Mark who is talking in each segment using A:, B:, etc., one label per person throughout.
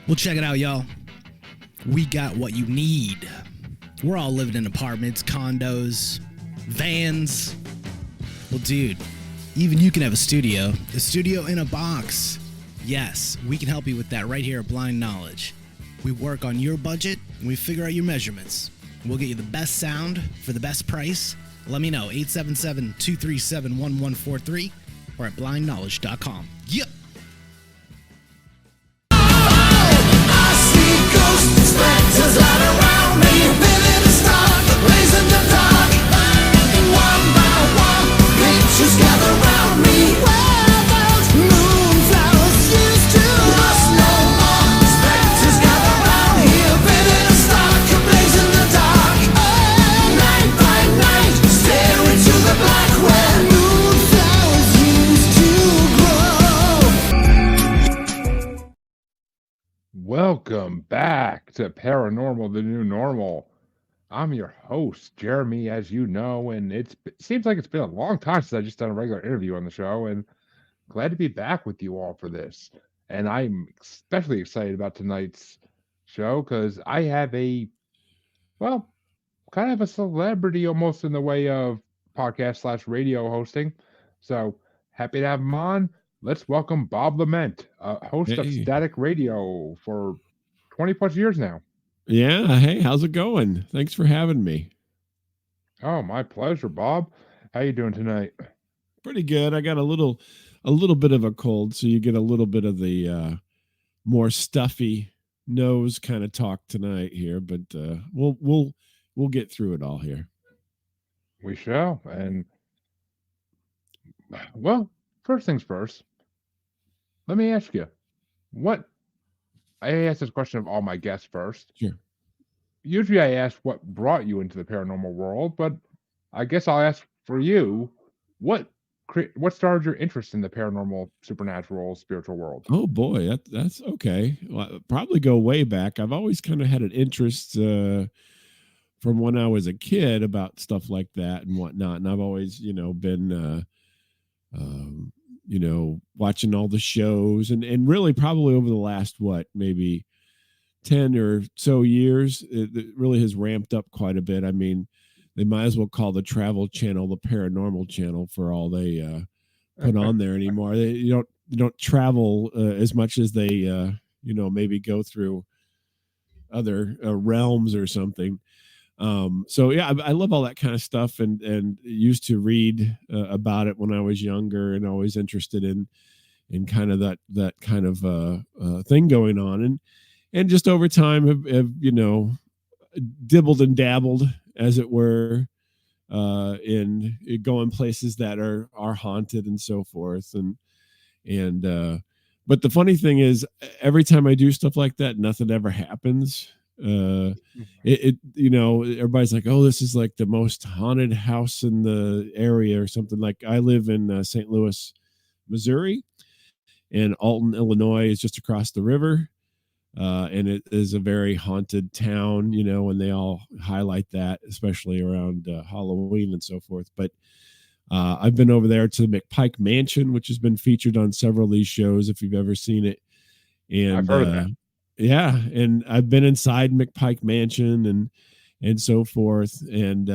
A: Well, check it out, y'all. We got what you need. We're all living in apartments, condos, vans. Well, dude, even you can have a studio in a box. Yes, we can help you with that right here at Blind Knowledge. We work on your budget, and we figure out your measurements. We'll get you the best sound for the best price. Let me know, 877-237-1143 or at blindknowledge.com. Yep.
B: Specters all around me, living in stark, blazing the dark. One by one, pictures gather round me. Where those moonflowers used to lost no more. Specters gather round here, living in stark, blazing the dark. Night by night, stare into the black where moonflowers used to grow.
C: Welcome back to Paranormal, the New Normal. I'm your host, Jeremy, as you know, and it seems like it's been a long time since I just done a regular interview on the show, and glad to be back with you all for this. And I'm especially excited about tonight's show because I have kind of a celebrity almost in the way of podcast / radio hosting. So happy to have him on. Let's welcome Bob Lement, host of Static Radio for 20 plus years now.
D: Yeah. Hey, how's it going? Thanks for having me.
C: Oh, my pleasure, Bob. How you doing tonight?
D: Pretty good. I got a little bit of a cold, so you get a little bit of the more stuffy nose kind of talk tonight here, but we'll get through it all here.
C: We shall. And well, first things first. Let me ask you, I ask this question of all my guests first.
D: Sure.
C: Usually I ask what brought you into the paranormal world, but I guess I'll ask for you, what started your interest in the paranormal, supernatural, spiritual world?
D: Oh boy, that's okay. Well, probably go way back. I've always kind of had an interest from when I was a kid about stuff like that and whatnot, and I've always, been watching all the shows and really probably over the last, maybe 10 or so years, it really has ramped up quite a bit. I mean, they might as well call the Travel Channel the Paranormal Channel for all they put on there anymore. You don't travel as much as they, maybe go through other realms or something. So yeah, I love all that kind of stuff and used to read about it when I was younger and always interested in kind of that kind of thing going on. And just over time have dibbled and dabbled, as it were, in going places that are haunted and so forth. But the funny thing is, every time I do stuff like that, nothing ever happens. Everybody's like, oh, this is like the most haunted house in the area or something. Like, I live in St. Louis, Missouri, and Alton, Illinois is just across the river. And it is a very haunted town, and they all highlight that, especially around Halloween and so forth. But I've been over there to the McPike Mansion, which has been featured on several of these shows, if you've ever seen it. And
C: I've heard of that.
D: Yeah, and I've been inside McPike Mansion and so forth, and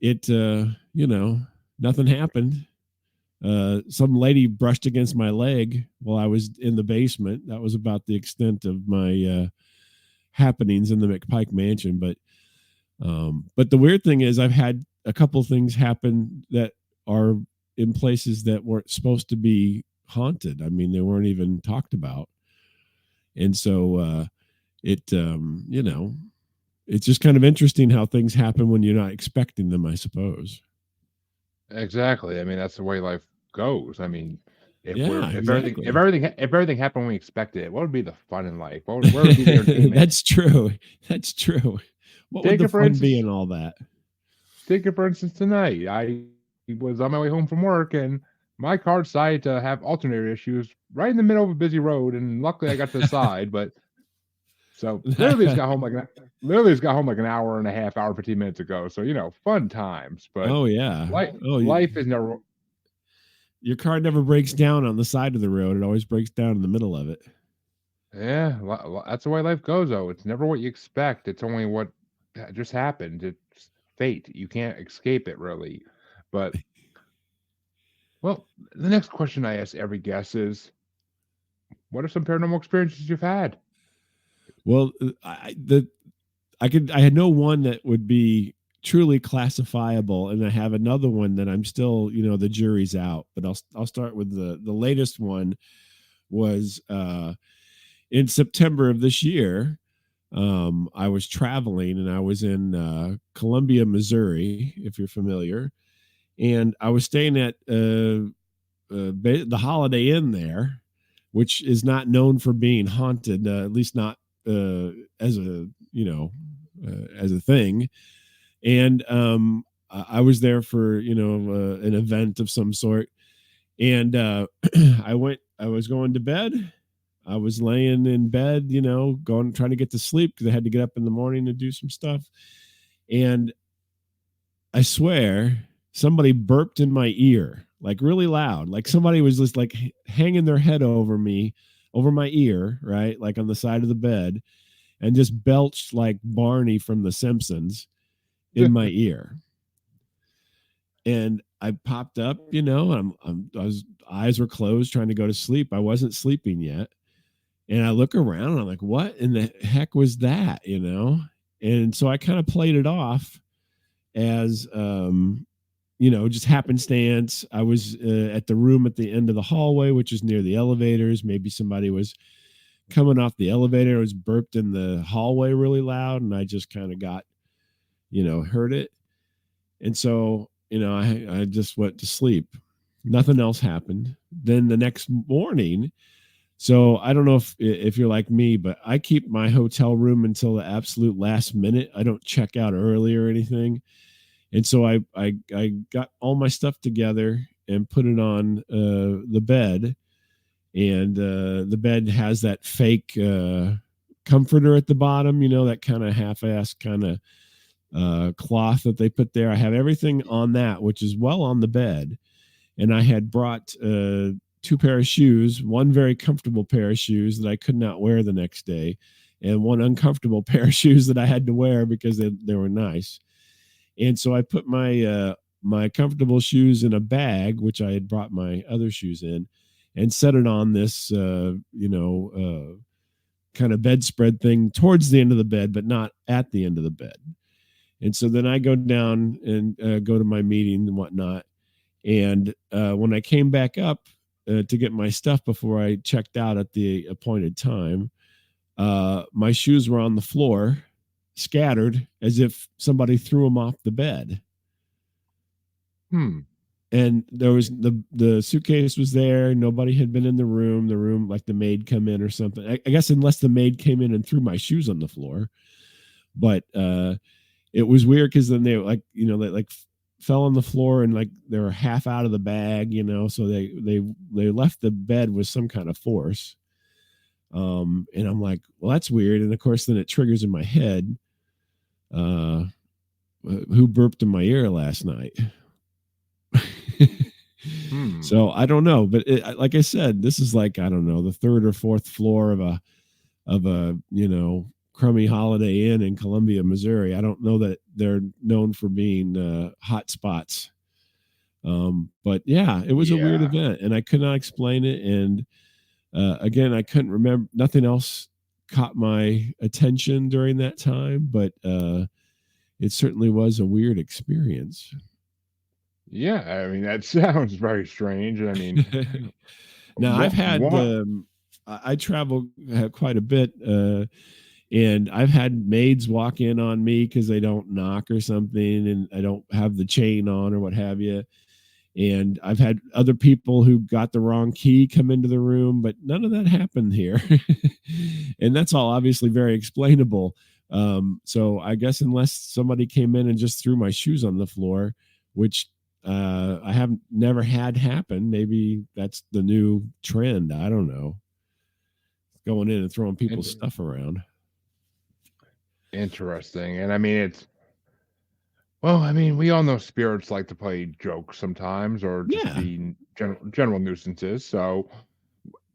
D: nothing happened. Some lady brushed against my leg while I was in the basement. That was about the extent of my happenings in the McPike Mansion. But the weird thing is, I've had a couple things happen that are in places that weren't supposed to be haunted. I mean, they weren't even talked about. And so it's just kind of interesting how things happen when you're not expecting them, I suppose.
C: Exactly. I mean, that's the way life goes. I mean, if
D: exactly.
C: everything happened when we expected it, what would be the fun in life? Where would be the entertainment?
D: That's true. What would the fun be in all that?
C: Take it, for instance, tonight. I was on my way home from work, and my car decided to have alternator issues right in the middle of a busy road, and luckily I got to the side. But so literally, it's got home like an hour and a half, hour 15 minutes ago. So fun times. But
D: oh yeah,
C: life is never.
D: Your car never breaks down on the side of the road; it always breaks down in the middle of it.
C: Yeah, that's the way life goes, though. It's never what you expect. It's only what just happened. It's fate. You can't escape it, really. But, well, the next question I ask every guest is, what are some paranormal experiences you've had?
D: Well, I had no one that would be truly classifiable, and I have another one that I'm still, the jury's out. But I'll start with the latest one was in September of this year. I was traveling and I was in Columbia, Missouri, if you're familiar, and I was staying at the Holiday Inn there, which is not known for being haunted, at least not as a as a thing. And I was there for an event of some sort, and I was going to bed. I was laying in bed, trying to get to sleep because I had to get up in the morning to do some stuff. And I swear somebody burped in my ear, like really loud, like somebody was just like hanging their head over me, over my ear, right? Like on the side of the bed, and just belched like Barney from The Simpsons in my ear. And I popped up, eyes were closed trying to go to sleep. I wasn't sleeping yet. And I look around and I'm like, what in the heck was that? And so I kind of played it off as, just happenstance. I was at the room at the end of the hallway, which is near the elevators. Maybe somebody was coming off the elevator. It was burped in the hallway really loud. And I just kind of got, heard it. And so, I just went to sleep. Nothing else happened. Then the next morning, so I don't know if you're like me, but I keep my hotel room until the absolute last minute. I don't check out early or anything. And so I got all my stuff together and put it on the bed. And the bed has that fake comforter at the bottom, that kind of half-assed kind of cloth that they put there. I have everything on that, which is well on the bed. And I had brought two pair of shoes, one very comfortable pair of shoes that I could not wear the next day, and one uncomfortable pair of shoes that I had to wear because they were nice. And so I put my my comfortable shoes in a bag, which I had brought my other shoes in, and set it on this kind of bedspread thing towards the end of the bed, but not at the end of the bed. And so then I go down and go to my meeting and whatnot. And when I came back up to get my stuff before I checked out at the appointed time, my shoes were on the floor, scattered as if somebody threw them off the bed. And there was the suitcase was there. Nobody had been in the room, like the maid come in or something. I guess unless the maid came in and threw my shoes on the floor. But it was weird because then they like, they like fell on the floor and like they were half out of the bag, so they left the bed with some kind of force. And I'm like, well, that's weird. And of course, then it triggers in my head, who burped in my ear last night? So I don't know, but like I said, this is like, I don't know, the third or fourth floor of a crummy Holiday Inn in Columbia, Missouri. I don't know that they're known for being hot spots. But yeah, it was a weird event and I could not explain it. And again, I couldn't remember, nothing else caught my attention during that time, but it certainly was a weird experience.
C: Yeah, I mean, that sounds very strange. I mean,
D: now I've had, I travel quite a bit, and I've had maids walk in on me because they don't knock or something and I don't have the chain on or what have you. And I've had other people who got the wrong key come into the room, but none of that happened here. And that's all obviously very explainable. So I guess unless somebody came in and just threw my shoes on the floor, which I have never had happen. Maybe that's the new trend. I don't know. Going in and throwing people's stuff around.
C: Interesting. And I mean, we all know spirits like to play jokes sometimes or just be general nuisances. So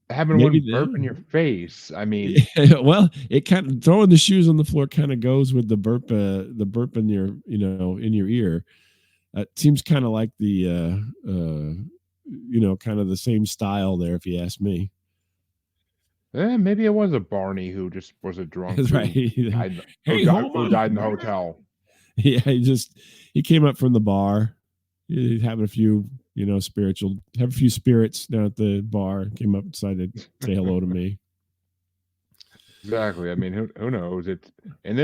C: having
D: Maybe
C: one burp in your face. I mean,
D: well, it kind of throwing the shoes on the floor kind of goes with the burp in your in your ear. It seems kind of like the kind of the same style there, if you ask me.
C: maybe it was a Barney who just was a drunk
D: That's right.
C: who died,
D: Hey, hold
C: who
D: on.
C: died in the hotel.
D: Yeah, he came up from the bar. He's having a few, have a few spirits down at the bar. Came up, decided to say hello to me.
C: Exactly. I mean, who knows? It's in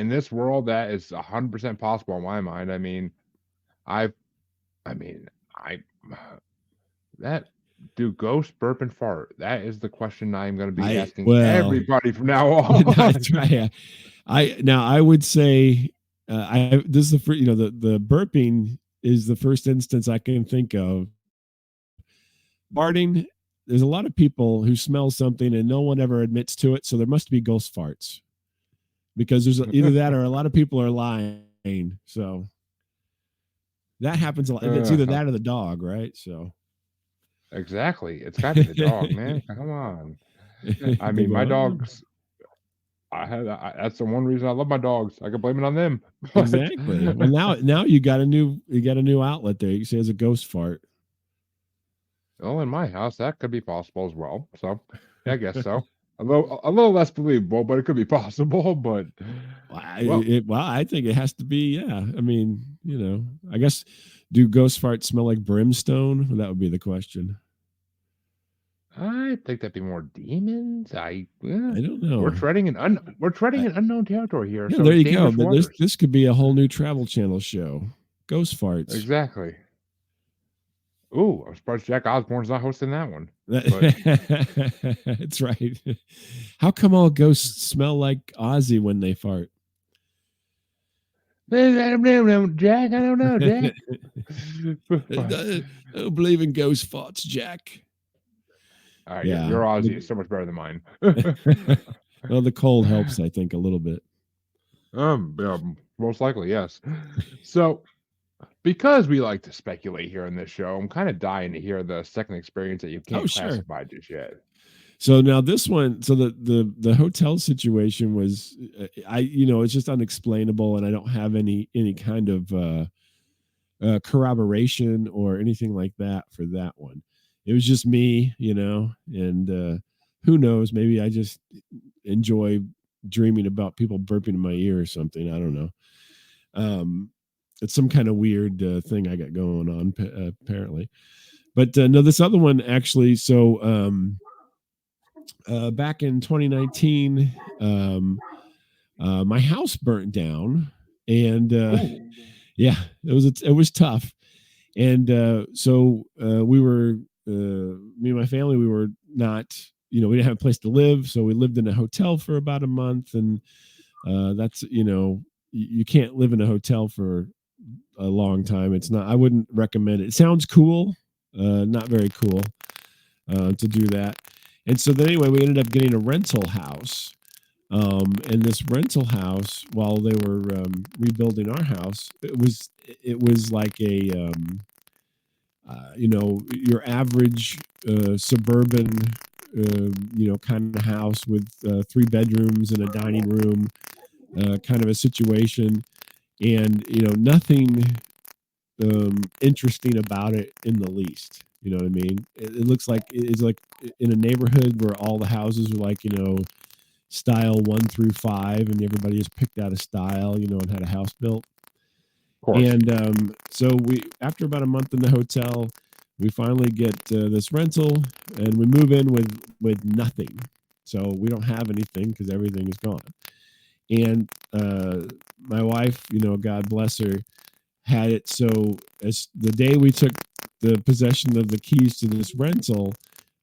C: this world that is 100% possible in my mind. I mean, I that do ghosts burp and fart? That is the question I'm going to be asking everybody from now on.
D: That's right. I would say this is the first, the burping is the first instance I can think of. Farting, there's a lot of people who smell something and no one ever admits to it, so there must be ghost farts, because there's either that or a lot of people are lying. So that happens a lot. It's either that or the dog, right? So
C: exactly, it's got to be the dog, man. Come on. I mean, my dogs. That's the one reason I love my dogs. I can blame it on them.
D: Exactly. Well, now you got a new outlet there. You can say it's a ghost fart.
C: Well, in my house, that could be possible as well. So, yeah, I guess so. A little less believable, but it could be possible. But
D: I think it has to be. Yeah, I mean, I guess, do ghost farts smell like brimstone? That would be the question.
C: I think that'd be more demons. I
D: don't know.
C: We're treading in unknown territory here.
D: Yeah,
C: so
D: there you go. But
C: waters.
D: this could be a whole new Travel Channel show. Ghost farts.
C: Exactly. Ooh, I'm surprised Jack Osborne's not hosting that one.
D: That's right. How come all ghosts smell like Ozzy when they fart?
C: I don't know, Jack. I don't know, Jack.
D: I don't believe in ghost farts, Jack.
C: All right, your Ozzy is so much better than mine.
D: Well, the cold helps, I think, a little bit.
C: Most likely, yes. So, because we like to speculate here on this show, I'm kind of dying to hear the second experience that you can't classify just yet.
D: So now this one, so the hotel situation was, it's just unexplainable, and I don't have any kind of corroboration or anything like that for that one. It was just me, and who knows, maybe I just enjoy dreaming about people burping in my ear or something. I don't know. It's some kind of weird thing I got going on, apparently. But no, this other one actually. So back in 2019, my house burnt down, and yeah, it was tough. And so we were, me and my family, we were not, we didn't have a place to live, so we lived in a hotel for about a month, and that's, you can't live in a hotel for a long time. It's not, I wouldn't recommend it. It sounds cool, not very cool to do that. And so then anyway, we ended up getting a rental house. And this rental house, while they were rebuilding our house, it was like a your average suburban kind of house with 3 bedrooms and a dining room, kind of a situation, and nothing interesting about it in the least. You know what I mean? It looks like it's like in a neighborhood where all the houses are like style 1 through 5, and everybody just picked out a style, and had a house built. And so we, after about a month in the hotel, we finally get this rental, and we move in with nothing. So we don't have anything because everything is gone. And my wife, God bless her, had it so as the day we took the possession of the keys to this rental,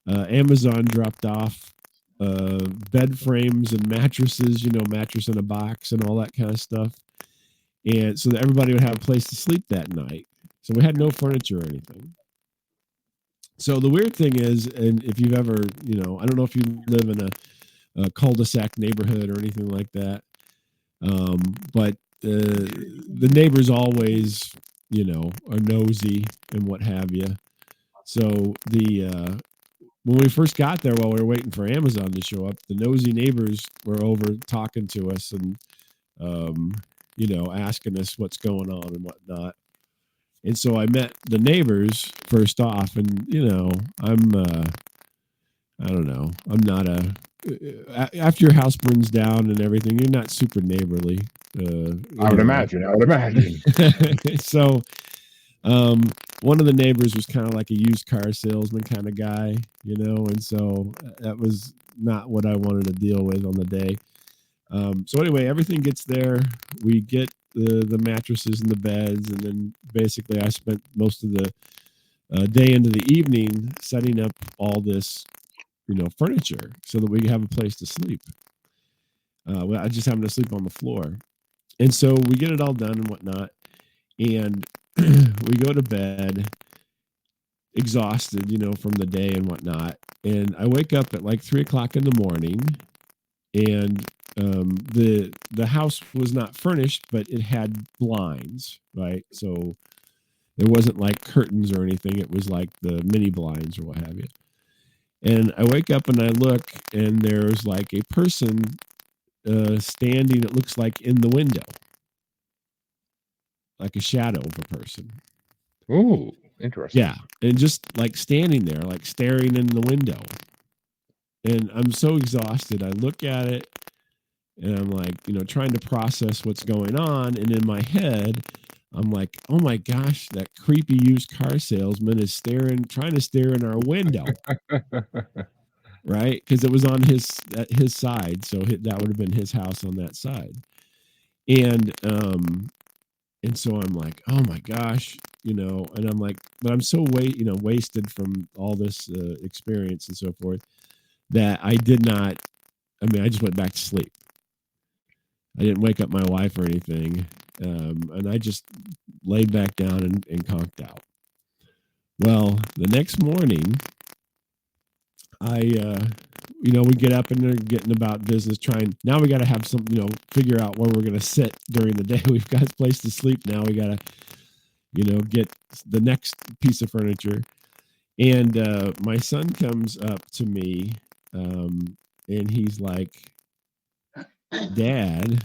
D: Amazon dropped off bed frames and mattresses, mattress in a box and all that kind of stuff. And so that everybody would have a place to sleep that night. So we had no furniture or anything. So the weird thing is, and if you've ever, I don't know if you live in a cul-de-sac neighborhood or anything like that, but the neighbors always, are nosy and what have you. So when we first got there, while we were waiting for Amazon to show up, the nosy neighbors were over talking to us and, asking us what's going on and whatnot. And so I met the neighbors first off, and I don't know, I'm not after your house burns down and everything, you're not super neighborly.
C: I would imagine.
D: So, one of the neighbors was kind of like a used car salesman kind of guy, and so that was not what I wanted to deal with on the day. So anyway, everything gets there. We get the mattresses and the beds, and then basically I spent most of the day into the evening setting up all this, furniture so that we have a place to sleep. I just happened to sleep on the floor. And so we get it all done and whatnot. And we go to bed exhausted, from the day and whatnot. And I wake up at like 3:00 in the morning, and the house was not furnished, but it had blinds, right? So there wasn't like curtains or anything. It was like the mini blinds or what have you. And I wake up and I look, and there's like a person standing, it looks like in the window, like a shadow of a person.
C: Ooh, interesting.
D: Yeah. And just like standing there, like staring in the window. And I'm so exhausted. I look at it and I'm like, trying to process what's going on. And in my head, I'm like, oh my gosh, that creepy used car salesman is trying to stare in our window. Right? Because it was on his side. So that would have been his house on that side. And so I'm like, oh my gosh, and I'm like, but I'm so wasted from all this experience and so forth that I just went back to sleep. I didn't wake up my wife or anything. And I just laid back down and conked out. Well, the next morning, we get up and they're getting about business, now we got to have some, figure out where we're going to sit during the day. We've got a place to sleep now. We got to, get the next piece of furniture. And my son comes up to me, and he's like, Dad,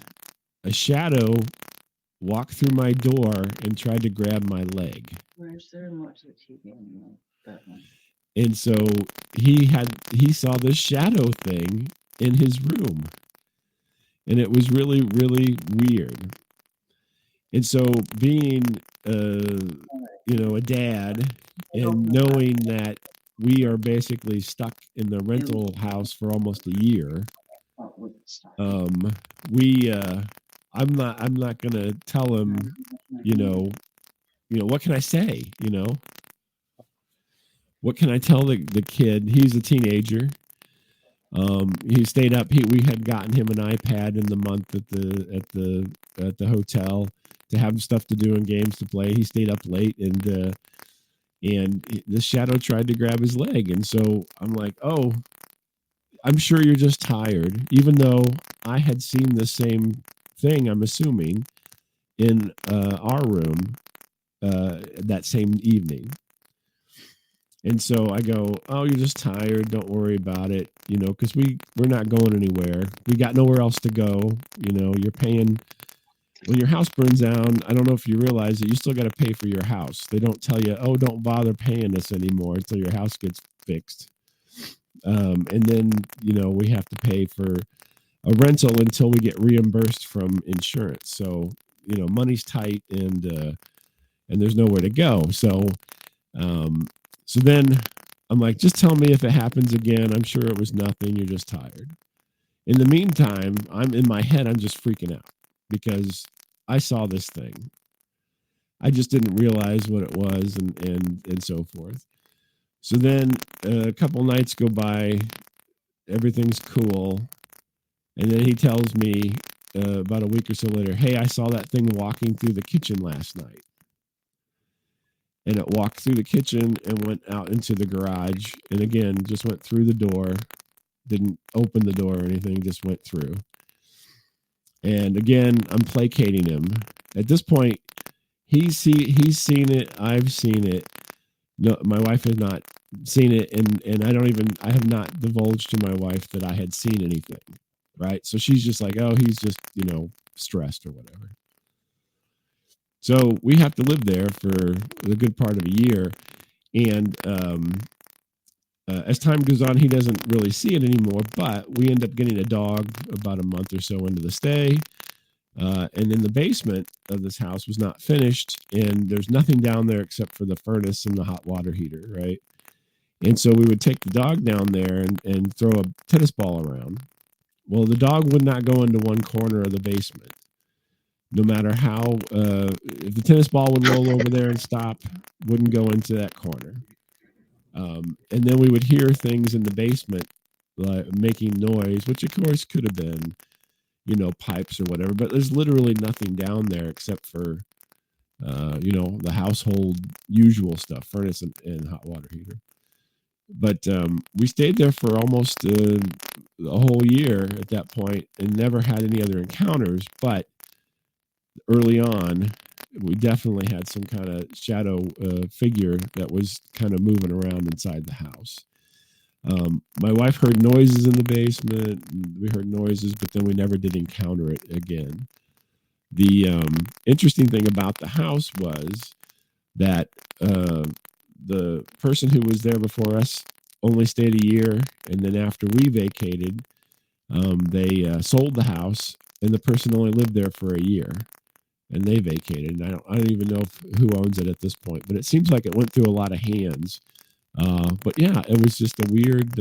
D: a shadow walked through my door and tried to grab my leg.
E: Where's there and watch the TV on that one?
D: And so he saw this shadow thing in his room, and it was really, really weird. And so being, a dad, and knowing that we are basically stuck in the rental house for almost a year, I'm not gonna tell him, what can I say? What can I tell the kid? He's a teenager. He stayed up. We had gotten him an iPad in the month at the hotel to have stuff to do and games to play. He stayed up late, and the shadow tried to grab his leg. And so I'm like, oh, I'm sure you're just tired, even though I had seen the same thing, I'm assuming, in our room that same evening. And so I go, oh, you're just tired. Don't worry about it, because we're not going anywhere. We got nowhere else to go. You're paying. When your house burns down, I don't know if you realize that you still got to pay for your house. They don't tell you, oh, don't bother paying us anymore until your house gets fixed. And then, we have to pay for a rental until we get reimbursed from insurance. So, money's tight, and there's nowhere to go. So then I'm like, just tell me if it happens again. I'm sure it was nothing. You're just tired. In the meantime, I'm in my head, I'm just freaking out because I saw this thing. I just didn't realize what it was and so forth. So then a couple nights go by, everything's cool. And then he tells me about a week or so later, hey, I saw that thing walking through the kitchen last night. And it walked through the kitchen and went out into the garage. And again, just went through the door, didn't open the door or anything, just went through. And again, I'm placating him. At this point, he's seen it, I've seen it. No, my wife has not seen it, and I have not divulged to my wife that I had seen anything. Right. So she's just like, oh, he's just, stressed or whatever. So we have to live there for a good part of a year. And as time goes on, he doesn't really see it anymore, but we end up getting a dog about a month or so into the stay. And then the basement of this house was not finished, and there's nothing down there except for the furnace and the hot water heater, right? And so we would take the dog down there and throw a tennis ball around. Well, the dog would not go into one corner of the basement. No matter how, if the tennis ball would roll over there and stop, wouldn't go into that corner. And then we would hear things in the basement like making noise, which of course could have been, pipes or whatever. But there's literally nothing down there except for, the household usual stuff, furnace and hot water heater. But we stayed there for almost a whole year at that point and never had any other encounters. But early on, we definitely had some kind of shadow figure that was kind of moving around inside the house. My wife heard noises in the basement. We heard noises, but then we never did encounter it again. The interesting thing about the house was that the person who was there before us only stayed a year, and then after we vacated, they sold the house, and the person only lived there for a year, and they vacated. And I don't even know who owns it at this point, but it seems like it went through a lot of hands. But yeah, it was just a weird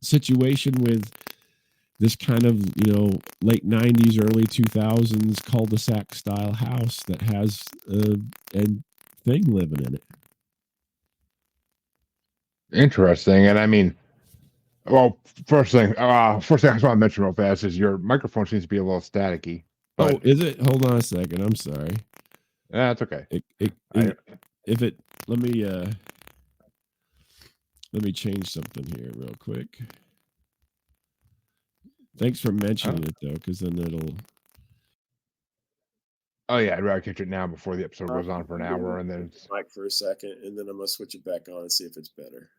D: situation with this kind of late 90s, early 2000s cul-de-sac style house that has a thing living in it.
C: Interesting. And I mean, well, first thing I just want to mention real fast is your microphone seems to be a little staticky.
D: Oh, is it? Hold on a second. I'm sorry.
C: Yeah, it's okay.
D: Let me change something here real quick. Thanks for mentioning it though, because then it'll.
C: Oh yeah, I'd rather catch it now before the episode goes on for an hour, and then it's
D: mic for a second, and then I'm gonna switch it back on and see if it's better.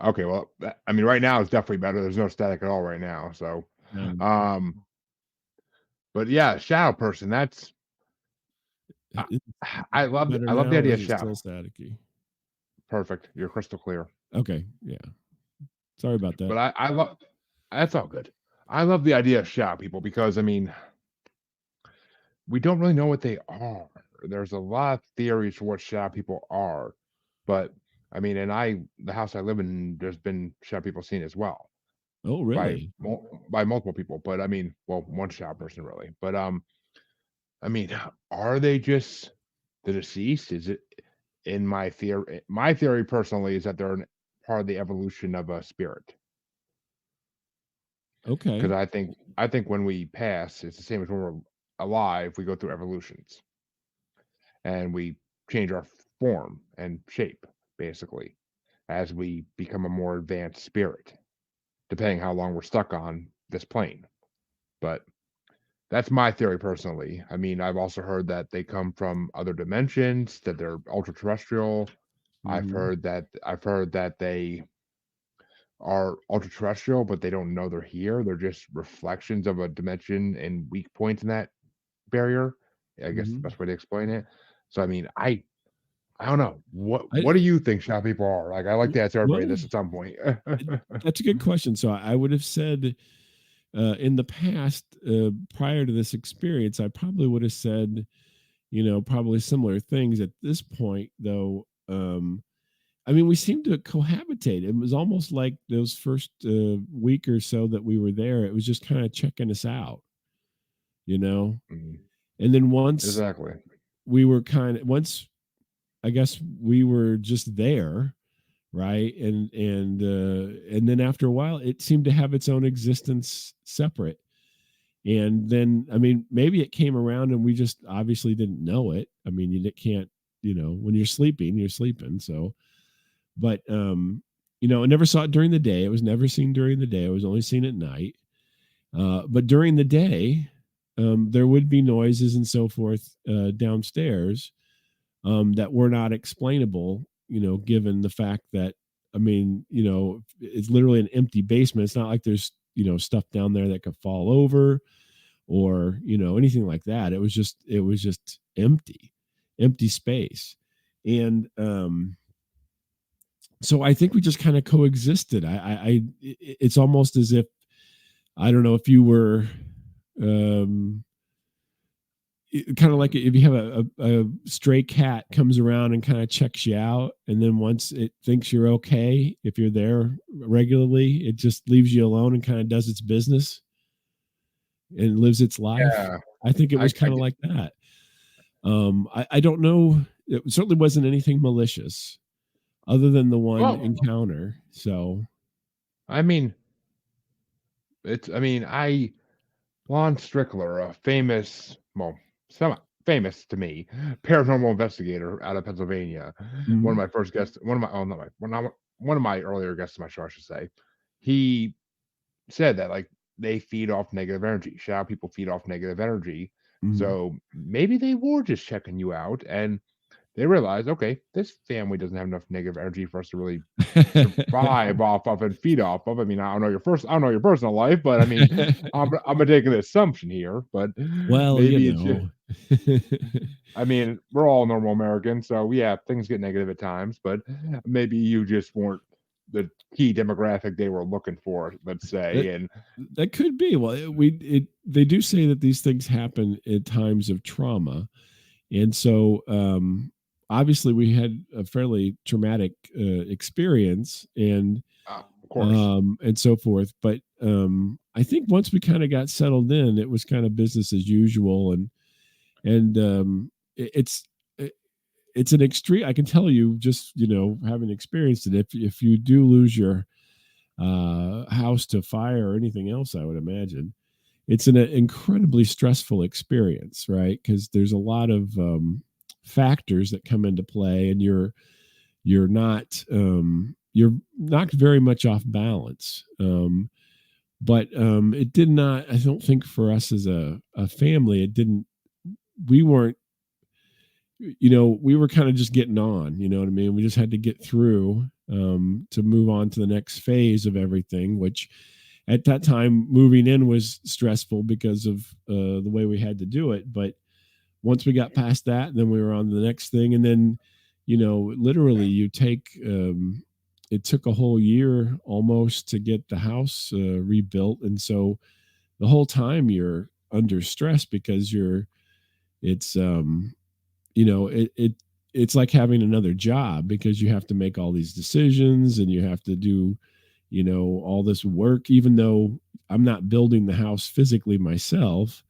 C: Okay. Well, I mean, right now it's definitely better. There's no static at all right now. So, but yeah, shadow person. That's I love the idea of shadow.
D: Still staticky.
C: Perfect. You're crystal clear.
D: Okay. Yeah. Sorry about that.
C: But I love. That's all good. I love the idea of shadow people because I mean, we don't really know what they are. There's a lot of theories for what shadow people are, but I mean, the house I live in, there's been shadow people seen as well.
D: Oh, really?
C: By multiple people, but I mean, well, one shadow person really. But I mean, are they just the deceased? Is it in my theory? My theory personally is that they're part of the evolution of a spirit.
D: Okay.
C: Because I think when we pass, it's the same as when we're alive. We go through evolutions, and we change our form and shape basically as we become a more advanced spirit, depending how long we're stuck on this plane. But that's my theory personally. I mean, I've also heard that they come from other dimensions, that they're ultra terrestrial.
D: Mm-hmm.
C: I've heard that they are ultra terrestrial, but they don't know they're here. They're just reflections of a dimension and weak points in that barrier. I guess the best way to explain it. So I mean, I don't know. What do you think shadow people are? Like, I like to ask everybody this at some point.
D: That's a good question. So I would have said in the past, prior to this experience, I probably would have said, probably similar things. At this point, though, I mean, we seemed to cohabitate. It was almost like those first week or so that we were there. It was just kind of checking us out,
C: Mm-hmm.
D: And then once I guess we were just there, right? And then after a while, it seemed to have its own existence separate. And then, I mean, maybe it came around and we just obviously didn't know it. I mean, you can't, when you're sleeping. So, but, I never saw it during the day. It was never seen during the day. It was only seen at night. But during the day, there would be noises and so forth downstairs. that were not explainable, given the fact that, I mean, it's literally an empty basement. It's not like there's, stuff down there that could fall over or, anything like that. It was just empty space. And, so I think we just kind of coexisted. It's almost as if, I don't know if you were, kind of like if you have a stray cat comes around and kind of checks you out, and then once it thinks you're okay, if you're there regularly, it just leaves you alone and kind of does its business and lives its life.
C: Yeah.
D: I think it was kind of like that. I don't know. It certainly wasn't anything malicious other than the one encounter. So,
C: I mean, Lon Strickler, a famous, semi-famous to me, paranormal investigator out of Pennsylvania. One of my first guests, one of my earlier guests on my show, I should say. He said that like they feed off negative energy. Shadow people feed off negative energy. So maybe they were just checking you out, and they realized, okay, this family doesn't have enough negative energy for us to really survive off of and feed off of. I mean, I don't know your personal life, but I mean, I'm gonna take an assumption here, but
D: well,
C: maybe I mean, we're all normal Americans, so yeah, things get negative at times, but maybe you just weren't the key demographic they were looking for, let's say. And
D: that could be. Well, they do say that these things happen at times of trauma, and so obviously we had a fairly traumatic experience, and
C: of course,
D: and so forth. But I think once we kind of got settled in, it was kind of business as usual, and it's an extreme. I can tell you, just having experienced it, if you do lose your house to fire or anything else, I would imagine it's an incredibly stressful experience, right? Because there's a lot of factors that come into play, and you're not very much off balance. But it did not. I don't think for us as a family, it didn't. We weren't. We were kind of just getting on. You know what I mean? We just had to get through to move on to the next phase of everything, which at that time moving in was stressful because of the way we had to do it. But once we got past that, then we were on to the next thing. And then, literally you take, it took a whole year almost to get the house rebuilt. And so the whole time you're under stress because it's like having another job, because you have to make all these decisions and you have to do, all this work, even though I'm not building the house physically myself.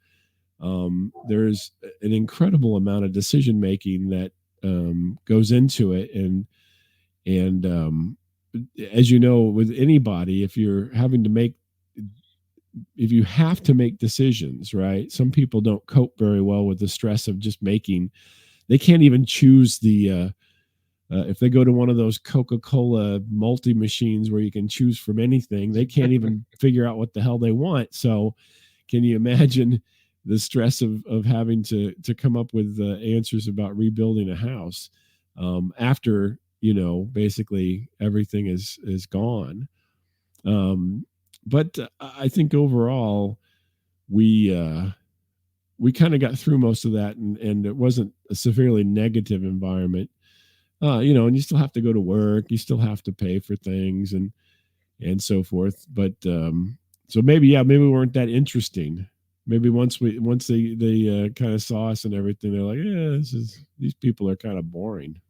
D: There's an incredible amount of decision making that goes into it. And as you know, with anybody, if you have to make decisions, right? Some people don't cope very well with the stress of just making. They can't even choose if they go to one of those Coca-Cola multi-machines where you can choose from anything, they can't even figure out what the hell they want. So can you imagine the stress of having to come up with answers about rebuilding a house after, basically everything is gone. But I think overall we kind of got through most of that, and it wasn't a severely negative environment. And you still have to go to work, you still have to pay for things and so forth. But so maybe we weren't that interesting. Maybe once they kind of saw us and everything, they're like, yeah, these people are kind of boring.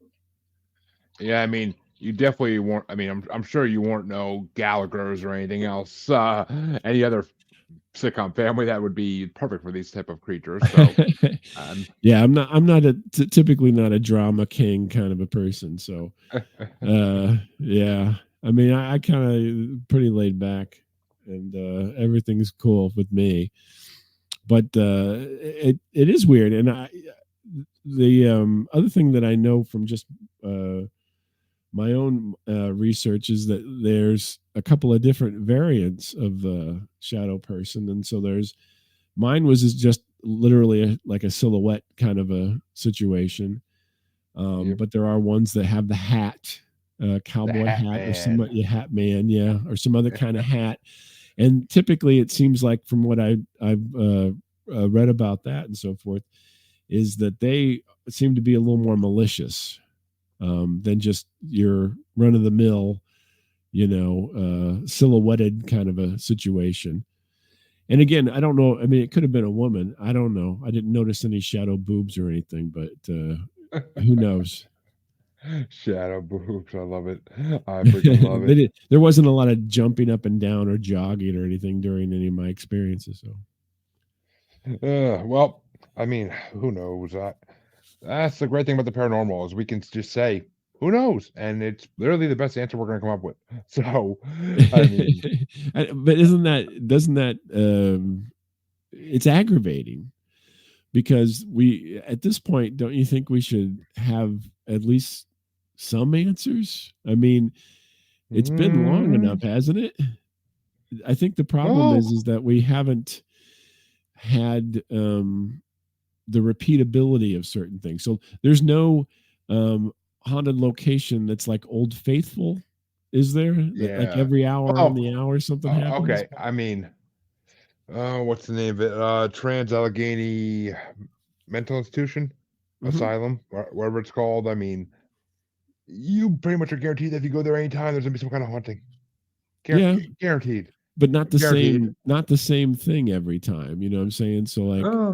C: Yeah, I mean, you definitely weren't. I mean, I'm sure you weren't no Gallagher's or anything else. Any other sitcom family that would be perfect for these type of creatures. So,
D: yeah, I'm not typically not a drama king kind of a person. So, yeah, I mean, I kind of pretty laid back, and everything's cool with me. But it is weird, and the other thing that I know from just my own research is that there's a couple of different variants of the shadow person. And so mine was just literally like a silhouette kind of a situation.
C: Yep.
D: But there are ones that have the hat, cowboy hat, or some
C: Hatman.
D: hat man, yeah, or some other kind of hat. And typically, it seems like from what I've read about that and so forth, is that they seem to be a little more malicious than just your run of the mill, silhouetted kind of a situation. And again, I don't know. I mean, it could have been a woman. I don't know. I didn't notice any shadow boobs or anything, but who knows?
C: Shadow boobs. I love it. I freaking love it.
D: There wasn't a lot of jumping up and down or jogging or anything during any of my experiences. So
C: Well, I mean, who knows? That's the great thing about the paranormal is we can just say, who knows? And it's literally the best answer we're going to come up with. So, I mean,
D: but doesn't that it's aggravating because we at this point, don't you think we should have at least some answers? I mean, it's been long enough, hasn't it? I think the problem
C: well,
D: is that we haven't had the repeatability of certain things. So there's no haunted location that's like Old Faithful, is there? That like
C: yeah.
D: every hour on
C: Oh,
D: the hour something happens?
C: okay. I mean, what's the name of it? Trans Allegheny Mental Institution,
D: Mhm.
C: Asylum, whatever it's called. I mean, you pretty much are guaranteed that if you go there anytime, there's gonna be some kind of haunting.
D: Yeah,
C: Guaranteed.
D: but not
C: Guaranteed.
D: the same thing every time. You know what I'm saying? So like,
C: Uh,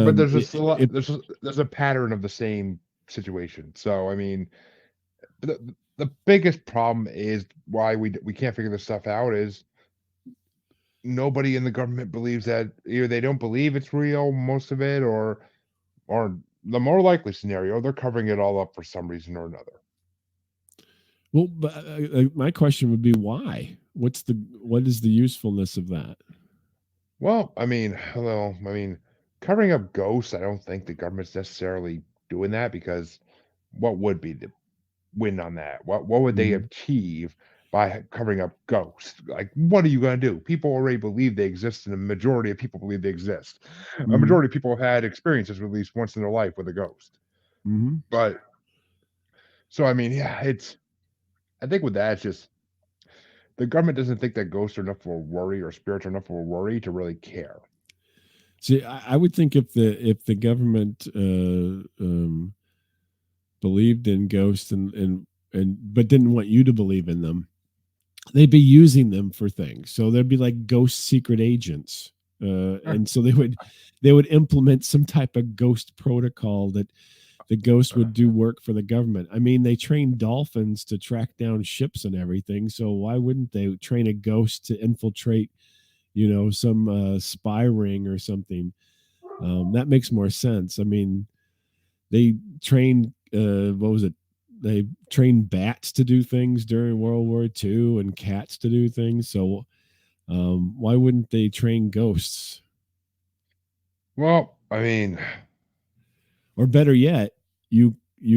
C: but there's
D: it,
C: just a lot.
D: it,
C: There's a pattern of the same situation. So I mean, the biggest problem is why we can't figure this stuff out is nobody in the government believes that either they don't believe it's real, most of it, or the more likely scenario, they're covering it all up for some reason or another.
D: well, but my question would be why? What is the usefulness of that?
C: Well, I mean, hello. I mean, covering up ghosts, I don't think the government's necessarily doing that because what would be the win on that? What would they
D: Mhm.
C: achieve by covering up ghosts? Like, what are you going to do? People already believe they exist, and the majority of people believe they exist. A
D: Mhm.
C: majority of people have had experiences at least once in their life with a ghost.
D: Mhm.
C: But so, I mean, yeah, I think with that, it's just the government doesn't think that ghosts are enough of a worry or spirits are enough of a worry to really care.
D: See, I would think if the government believed in ghosts and but didn't want you to believe in them, they'd be using them for things. So there'd be like ghost secret agents, and so they would implement some type of ghost protocol that the ghost would do work for the government. I mean, they train dolphins to track down ships and everything. So why wouldn't they train a ghost to infiltrate, some spy ring or something? That makes more sense. I mean, they trained what was it? They trained bats to do things during World War II and cats to do things. So why wouldn't they train ghosts?
C: Well, I mean,
D: Or better yet, you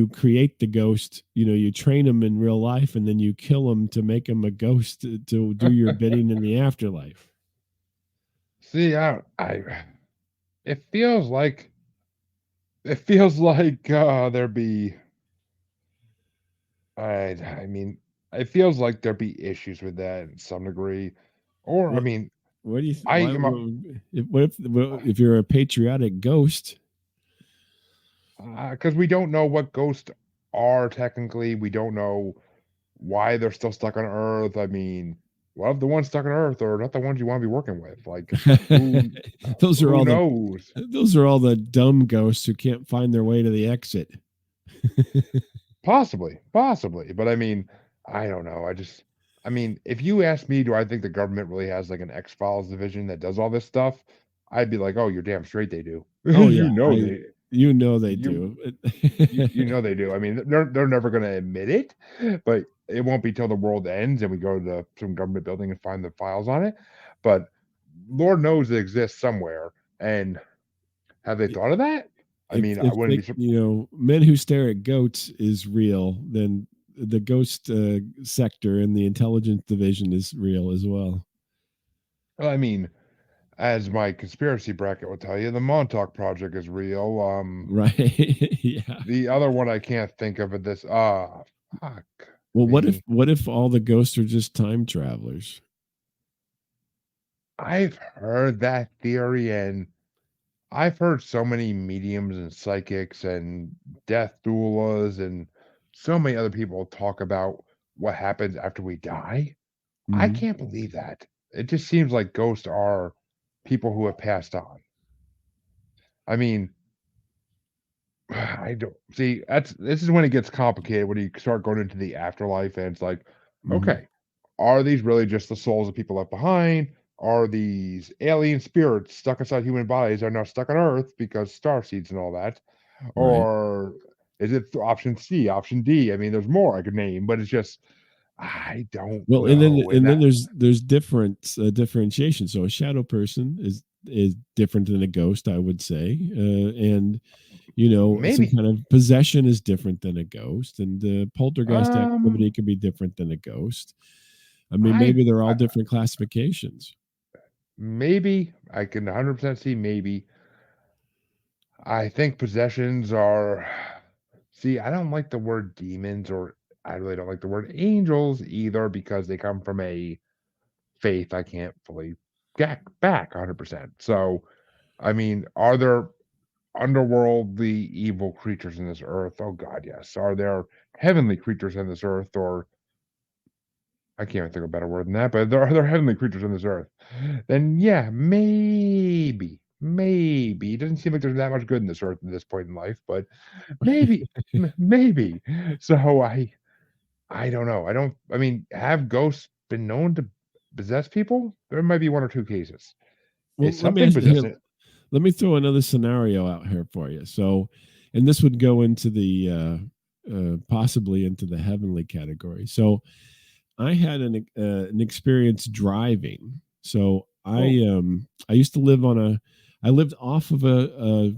D: create the ghost. You train them in real life, and then you kill them to make them a ghost to do your bidding in the afterlife.
C: see, it feels like there be I mean, it feels like there be issues with that in some degree. Or I
D: What
C: mean,
D: what do you
C: I
D: why
C: am
D: if you're a patriotic ghost?
C: because we don't know what ghosts are technically. We don't know why they're still stuck on Earth. I mean, what if the ones stuck on Earth are not the ones you want to be working with? Like, who
D: those are
C: who
D: all the
C: knows?
D: those are all the dumb ghosts who can't find their way to the exit.
C: Possibly. But I mean, I don't know. I mean, if you ask me, do I think the government really has like an X-Files division that does all this stuff? I'd be like, oh, you're damn straight they do.
D: Oh yeah,
C: You know they
D: they
C: you
D: do.
C: you know they do. I mean, they're never going to admit it, but it won't be till the world ends and we go to some government building and find the files on it. But Lord knows it exists somewhere. And have they thought of that? I mean, I
D: If
C: wouldn't
D: they,
C: be.
D: men who stare at goats is real, then the ghost sector in the intelligence division is real as well.
C: I mean, as my conspiracy bracket will tell you, the Montauk Project is real.
D: Right. Yeah.
C: The other one I can't think of at this. Fuck.
D: Well,
C: me.
D: what if all the ghosts are just time travelers?
C: I've heard that theory, and I've heard so many mediums and psychics and death doulas and so many other people talk about what happens after we die. I
D: Mhm.
C: can't believe that. It just seems like ghosts are people who have passed on. I mean, I don't see this is when it gets complicated when you start going into the afterlife and it's like,
D: Mhm.
C: okay, are these really just the souls of people left behind? Are these alien spirits stuck inside human bodies are now stuck on Earth because star seeds and all that?
D: Right.
C: Or is it option C, option D? I mean, there's more I could name, but it's just I don't
D: Well,
C: know. And
D: and then
C: that
D: there's different differentiation. So a shadow person is different than a ghost, I would say, and some
C: maybe
D: kind of possession is different than a ghost, and poltergeist activity
C: um
D: can be different than a ghost. I mean,
C: I,
D: maybe they're all
C: I
D: different classifications.
C: maybe I can 100% see maybe. I think possessions are see, I don't like the word demons or I really don't like the word angels either because they come from a faith I can't fully get back 100%. So, I mean, are there underworldly evil creatures in this earth? Oh God, yes. Are there heavenly creatures in this earth or I can't even think of a better word than that, but are there heavenly creatures on this earth? Then yeah, maybe. Maybe. It doesn't seem like there's that much good in this earth at this point in life, but maybe. Maybe. So I don't know. I mean, have ghosts been known to possess people? There might be one or two cases.
D: Well,
C: Is
D: let me
C: something
D: ask you here.
C: possessing
D: Let me throw another scenario out here for you. So, and this would go into the possibly into the heavenly category. So, I had an experience driving. So
C: oh,
D: I used to live on I lived off of I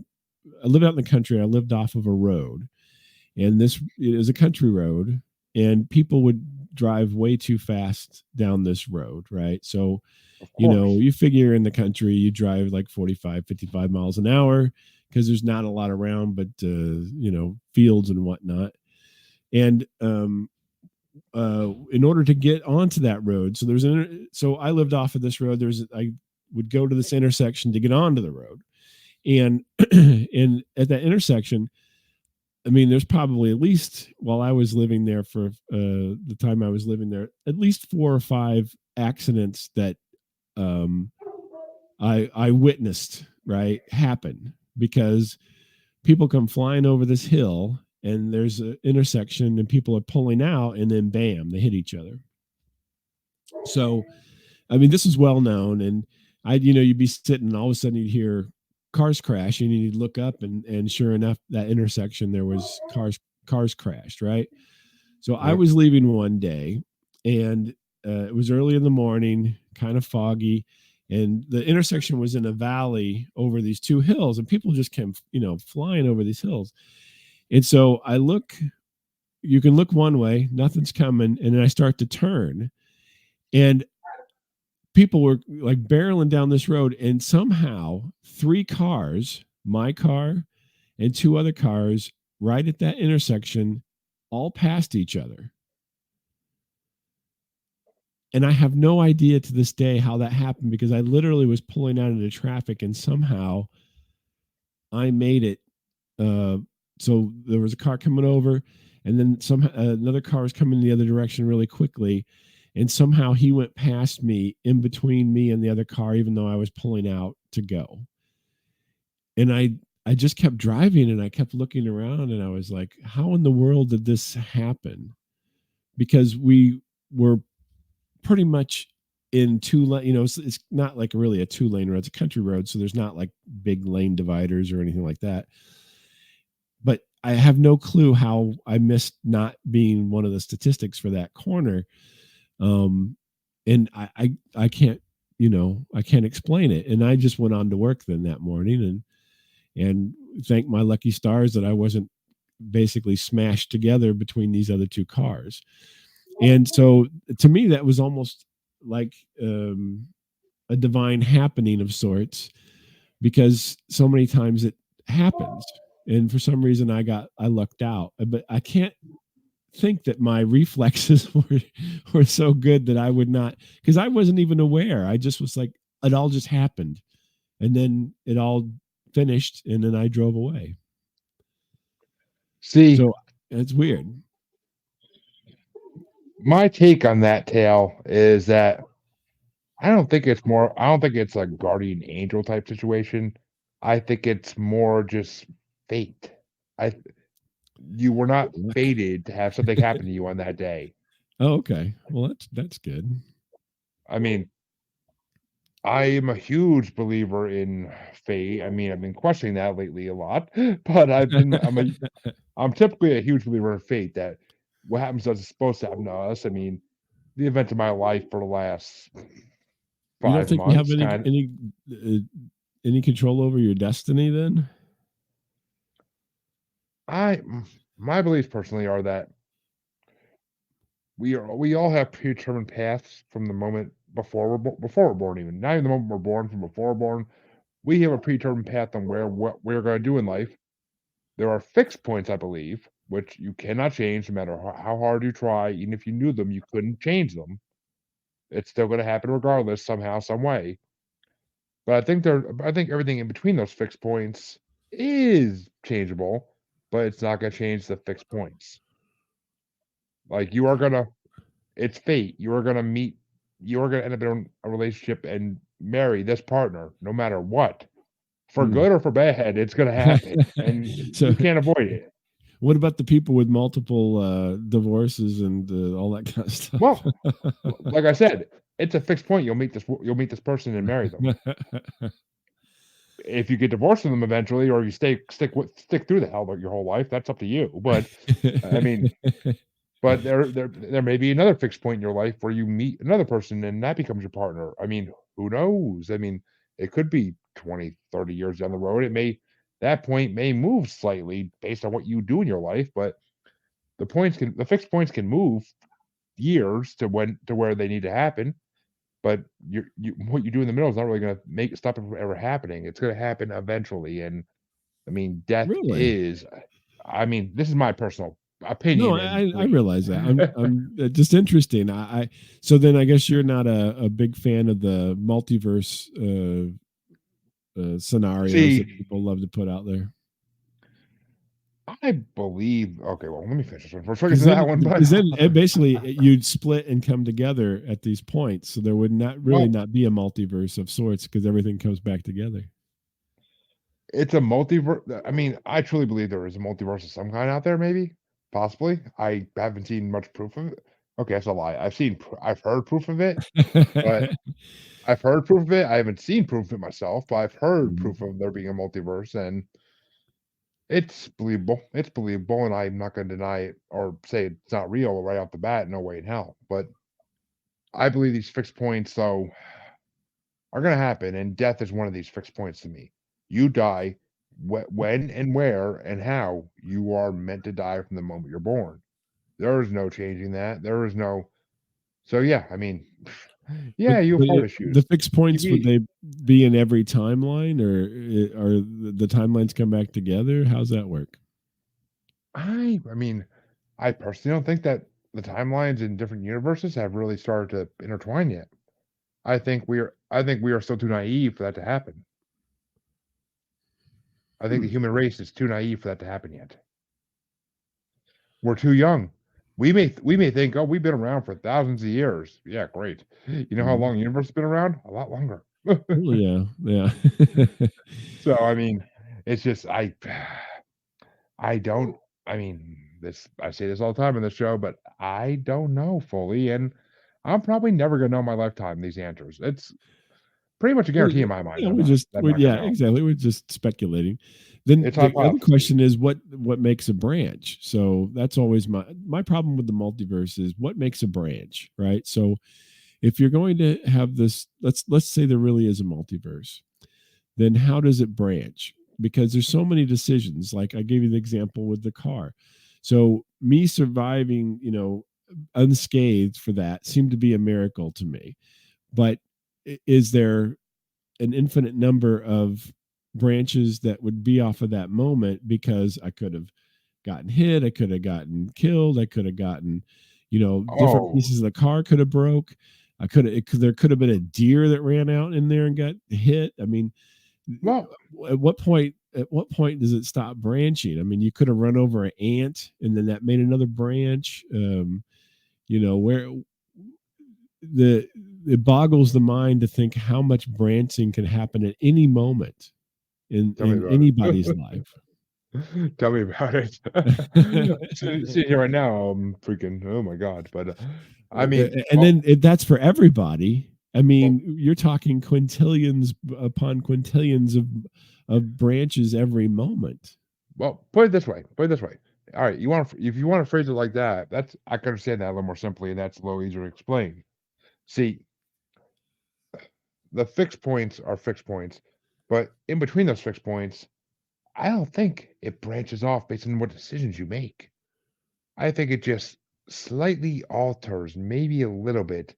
D: lived out in the country. I lived off of a road, and this is a country road, and people would drive way too fast down this road, right? So
C: of course.
D: you figure in the country you drive like 45, 55 miles an hour because there's not a lot around, but fields and whatnot. And in order to get onto that road, so so I lived off of this road. I would go to this intersection to get onto the road, and and at that intersection, I mean, there's probably at least while I was living there for the time I was living there, at least 4 or 5 accidents that um, I witnessed right happen because people come flying over this hill and there's an intersection and people are pulling out and then bam, they hit each other. So, I mean, this is well known, and you'd be sitting, and all of a sudden you'd hear cars crash, and you'd look up, and sure enough, that intersection there was cars crashed, right? So I
C: Yep.
D: was leaving one day, and it was early in the morning, kind of foggy, and the intersection was in a valley over these two hills, and people just came, flying over these hills. And so I look, you can look one way, nothing's coming, and then I start to turn, and people were like barreling down this road, and somehow 3 cars, my car and 2 other cars, right at that intersection, all passed each other. And I have no idea to this day how that happened because I literally was pulling out into traffic and somehow I made it. So there was a car coming over, and then another car was coming the other direction really quickly, and somehow he went past me in between me and the other car, even though I was pulling out to go. And I just kept driving, and I kept looking around, and I was like, how in the world did this happen? Because we were pretty much in two lane, it's not like really a 2-lane road, it's a country road, so there's not like big lane dividers or anything like that. But I have no clue how I missed not being one of the statistics for that corner. And I can't, I can't explain it. And I just went on to work then that morning and thank my lucky stars that I wasn't basically smashed together between these other 2 cars. And so to me, that was almost like a divine happening of sorts, because so many times it happens, and for some reason I lucked out, but I can't think that my reflexes were so good that I would not, because I wasn't even aware. I just was like, it all just happened, and then it all finished, and then I drove away.
C: See,
D: So it's weird.
C: my take on that tale is that I don't think it's a guardian angel type situation. I think it's more just fate. You were not fated to have something happen to you on that day.
D: Oh, okay. Well, that's good.
C: I mean, I am a huge believer in fate. I mean, I've been questioning that lately a lot, but I'm typically a huge believer in fate, that what happens to us is supposed to happen to us. I mean, the event of my life for the last
D: You don't
C: 5
D: think you have
C: months,
D: any control over your destiny then?
C: my beliefs personally are that we all have predetermined paths from the moment before we're born, even not even the moment we're born, from before we're born. We have a predetermined path on what we're going to do in life. There are fixed points, I believe, which you cannot change no matter how hard you try. Even if you knew them, you couldn't change them. It's still going to happen regardless, somehow, some way. But I think everything in between those fixed points is changeable, but it's not going to change the fixed points. Like it's fate. You are going to end up in a relationship and marry this partner, no matter what. For good or for bad, it's going to happen, and
D: So-
C: you can't avoid it.
D: What about the people with multiple divorces and all that kind of stuff?
C: Well, like I said, it's a fixed point. You'll meet this person and marry them. If you get divorced from them eventually, or you stick through the hell your whole life, that's up to you. But I mean, but there may be another fixed point in your life where you meet another person and that becomes your partner. I mean, who knows? I mean, it could be 20, 30 years down the road. That point may move slightly based on what you do in your life, but the fixed points can move years to where they need to happen. But what you do in the middle is not really going to stop it from ever happening. It's going to happen eventually. And I mean, death
D: Really?
C: is. I mean, this is my personal opinion.
D: No, I realize that. I'm just interesting. So then I guess you're not a big fan of the multiverse scenarios that people love to put out there.
C: I believe. Okay, well, let me finish this one first. Because
D: then basically you'd split and come together at these points, so there would not be a multiverse of sorts, because everything comes back together.
C: It's a multiverse. I mean, I truly believe there is a multiverse of some kind out there. Maybe, possibly. I haven't seen much proof of it. Okay, that's a lie. I've heard proof of it, but I've heard proof of it. I haven't seen proof of it myself, but I've heard proof of there being a multiverse, and it's believable. It's believable, and I'm not going to deny it or say it's not real right off the bat. No way in hell. But I believe these fixed points, though, are going to happen, and death is one of these fixed points to me. You die when and where and how you are meant to die from the moment you're born. There is no changing that. There is no. So yeah, I mean, yeah, you have heart issues.
D: The fixed points, would they be in every timeline, or the timelines come back together? How's that work?
C: I mean, I personally don't think that the timelines in different universes have really started to intertwine yet. I think we are still too naive for that to happen. I think the human race is too naive for that to happen yet. We're too young. We may think, oh, we've been around for thousands of years. Yeah, great. You know how long the universe has been around? A lot longer.
D: Yeah.
C: So I mean, it's just I say this all the time in the show, but I don't know fully, and I'm probably never gonna know in my lifetime these answers. It's pretty much a guarantee in my mind.
D: Exactly. We're just speculating. Then the other question is what makes a branch? So that's always my problem with the multiverse is what makes a branch, right? So if you're going to have this, let's say there really is a multiverse, then how does it branch? Because there's so many decisions. Like I gave you the example with the car. So me surviving, unscathed for that seemed to be a miracle to me. But is there an infinite number of branches that would be off of that moment, because I could have gotten hit, I could have gotten killed, I could have gotten, different
C: Oh,
D: pieces of the car could have broke. There could have been a deer that ran out in there and got hit. I mean,
C: well,
D: at what point does it stop branching? I mean, you could have run over an ant and then that made another branch. Where it boggles the mind to think how much branching can happen at any moment
C: tell me
D: in
C: about
D: anybody's
C: it.
D: life.
C: Tell me about it. Sitting here right now, I'm freaking. Oh my god! But I mean,
D: And then that's for everybody. I
C: well,
D: mean, you're talking quintillions upon quintillions of branches every moment.
C: well, put it this way. Put it this way. All right, if you want to phrase it like that, that's I can understand that a little more simply, and that's a little easier to explain. See, the fixed points are fixed points, but in between those fixed points, I don't think it branches off based on what decisions you make. I think it just slightly alters, maybe a little bit,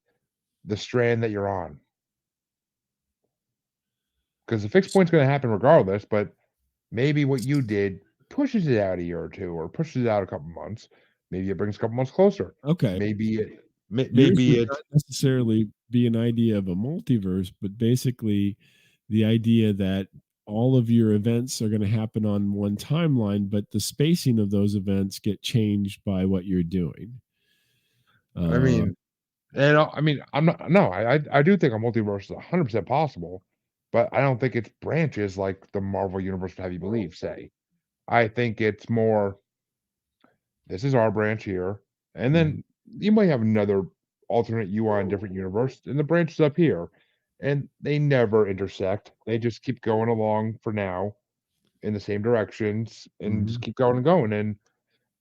C: the strand that you're on. Because the fixed point's going to happen regardless, but maybe what you did pushes it out a year or two, or pushes it out a couple months. Maybe it brings a couple months closer.
D: Okay.
C: Maybe it,
D: Yours
C: maybe
D: would
C: it.
D: not necessarily be an idea of a multiverse, but basically the idea that all of your events are going to happen on one timeline, but the spacing of those events get changed by what you're doing.
C: I
D: Uh,
C: mean, and I mean, I'm not. No, I do think a multiverse is 100% possible, but I don't think it's branches like the Marvel universe would have you believe. Say, I think it's more. This is our branch here, and
D: mhm,
C: then you might have another alternate you on a different universe, and the branch is up here, and they never intersect. They just keep going along for now in the same directions, and just
D: mhm.
C: keep going and going. And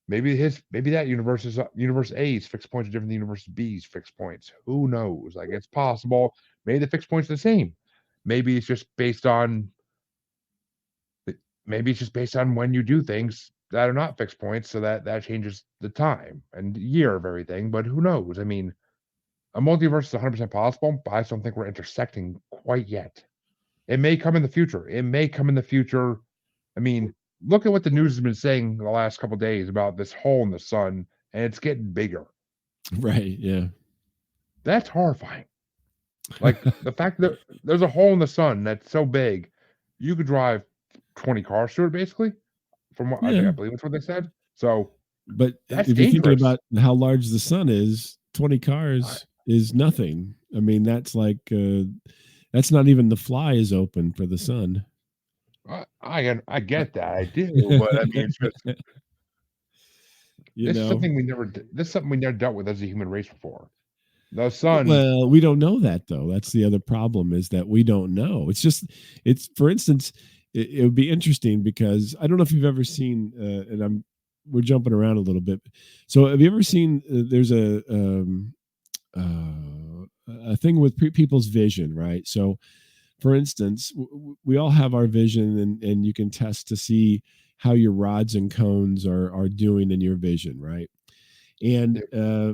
C: maybe that universe is universe A's fixed points are different than universe B's fixed points. Who knows? Like it's possible. Maybe the fixed points are the same. Maybe it's just based on maybe it's just based on when you do things that are not fixed points, so that changes the time and year of everything. But who knows? I mean, a multiverse is 100% possible, but I just don't think we're intersecting quite yet. It may come in the future. It may come in the future. I mean, look at what the news has been saying the last couple days about this hole in the sun, and it's getting bigger.
D: Right. Yeah.
C: That's horrifying. Like the fact that there's a hole in the sun that's so big, you could drive 20 cars through it, basically. From what I
D: Yeah.
C: believe that's what they said. So
D: But
C: that's
D: if you're thinking
C: dangerous.
D: about how large the sun is, 20
C: I,
D: cars is nothing. I mean, that's not even the fly is open for the sun.
C: I get that, I do, but I mean, it's just
D: you know,
C: this is something we never dealt with as a human race before. The sun,
D: well, we don't know that though. That's the other problem, is that we don't know. It's for instance, it would be interesting because I don't know if you've ever seen, and we're jumping around a little bit. So have you ever seen, there's a thing with people's vision, right? So for instance, we all have our vision, and you can test to see how your rods and cones are doing in your vision, right? And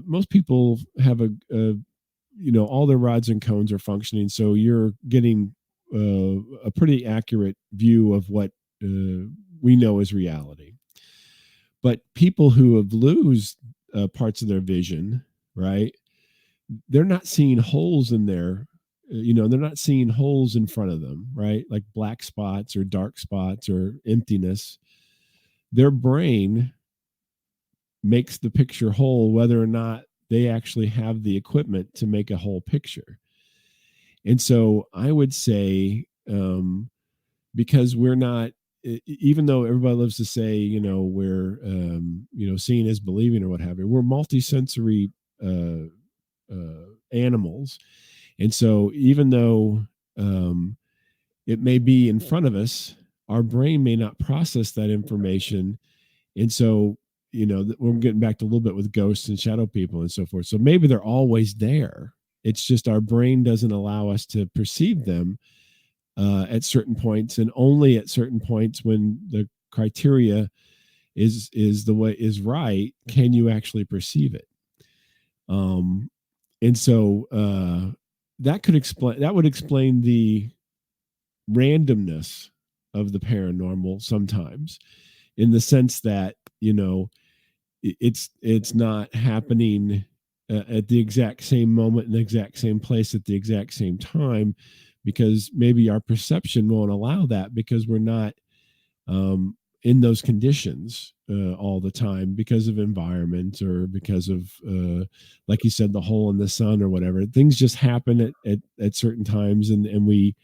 D: most people have all their rods and cones are functioning, so you're getting a pretty accurate view of what we know as reality. But people who have lose parts of their vision, right, they're not seeing holes in their they're not seeing holes in front of them, right, like black spots or dark spots or emptiness. Their brain makes the picture whole whether or not they actually have the equipment to make a whole picture. And so I would say, because we're not, even though everybody loves to say, we're, seeing is believing or what have you, we're multisensory animals. And so even though it may be in front of us, our brain may not process that information. And so, we're getting back to a little bit with ghosts and shadow people and so forth. So maybe they're always there. It's just our brain doesn't allow us to perceive them at certain points, and only at certain points when the criteria is the way is right, can you actually perceive it. And so that would explain the randomness of the paranormal sometimes, in the sense that, you know, it's not happening at the exact same moment in the exact same place at the exact same time, because maybe our perception won't allow that, because we're not in those conditions all the time, because of environment, or because of like you said, the hole in the sun or whatever. Things just happen at certain times, and we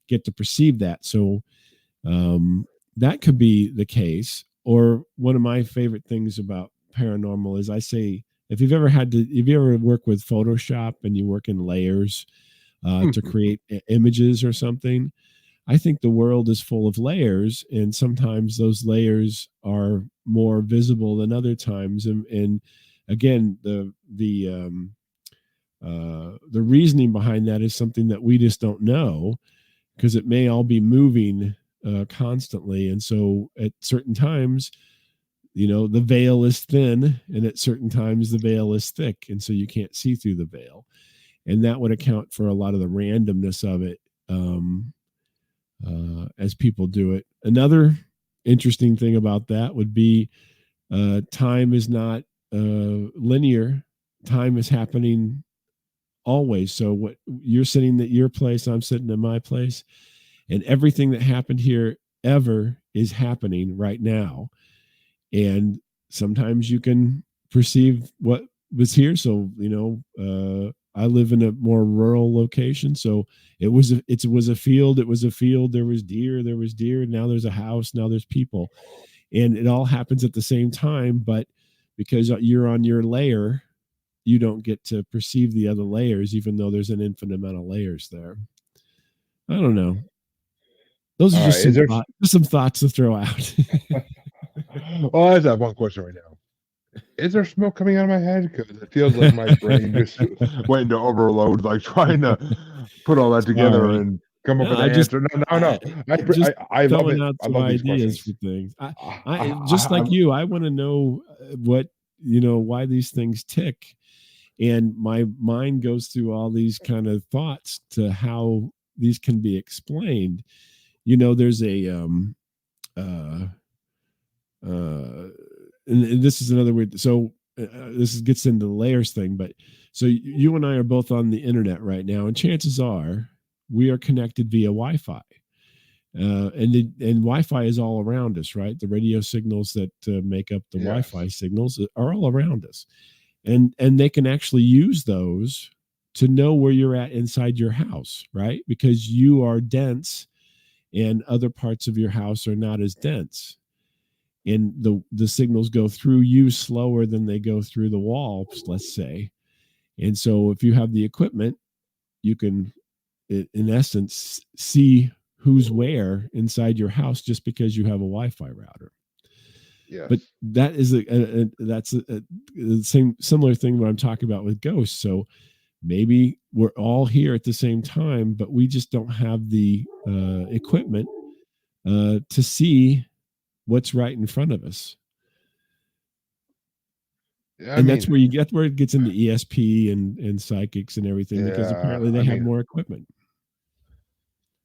D: get to perceive that. So that could be the case. Or one of my favorite things about paranormal is, I say, if you ever work with Photoshop and you work in layers to create images or something, I think the world is full of layers, and sometimes those layers are more visible than other times. And again, the reasoning behind that is something that we just don't know, because it may all be moving constantly. And so at certain times, you know, the veil is thin, and at certain times the veil is thick, and so you can't see through the veil. And that would account for a lot of the randomness of it as people do it. Another interesting thing about that would be time is not linear. Time is happening always. So what you're sitting at your place, I'm sitting at my place, and everything that happened here ever is happening right now. And sometimes you can perceive what was here. So, you know, I live in a more rural location. So it was a field. It was a field. There was deer. Now there's a house. Now there's people. And it all happens at the same time. But because you're on your layer, you don't get to perceive the other layers, even though there's an infinite amount of layers there. I don't know. Those are just some thoughts to throw out.
C: Well, I just have one question right now. Is there smoke coming out of my head? Because it feels like my brain just went into overload, like trying to put all that together and come up with an answer. No. I love it.
D: Out
C: I love these
D: ideas
C: questions.
D: for things. I just like you, I want to know what, you know, why these things tick. And my mind goes through all these kind of thoughts to how these can be explained. You know, there's a and this is another weird. So gets into the layers thing, but so you and I are both on the internet right now, and chances are we are connected via Wi-Fi, and Wi-Fi is all around us, right? The radio signals that make up the Wi-Fi signals are all around us, and they can actually use those to know where you're at inside your house, right? Because you are dense, and other parts of your house are not as dense. And the signals go through you slower than they go through the walls, let's say. And so if you have the equipment, you can, in essence, see who's where inside your house just because you have a Wi-Fi router.
C: Yes.
D: But that is that's the same similar thing what I'm talking about with ghosts. So maybe we're all here at the same time, but we just don't have the equipment to see what's right in front of us. That's where it gets into ESP and psychics and everything, because apparently they have more equipment.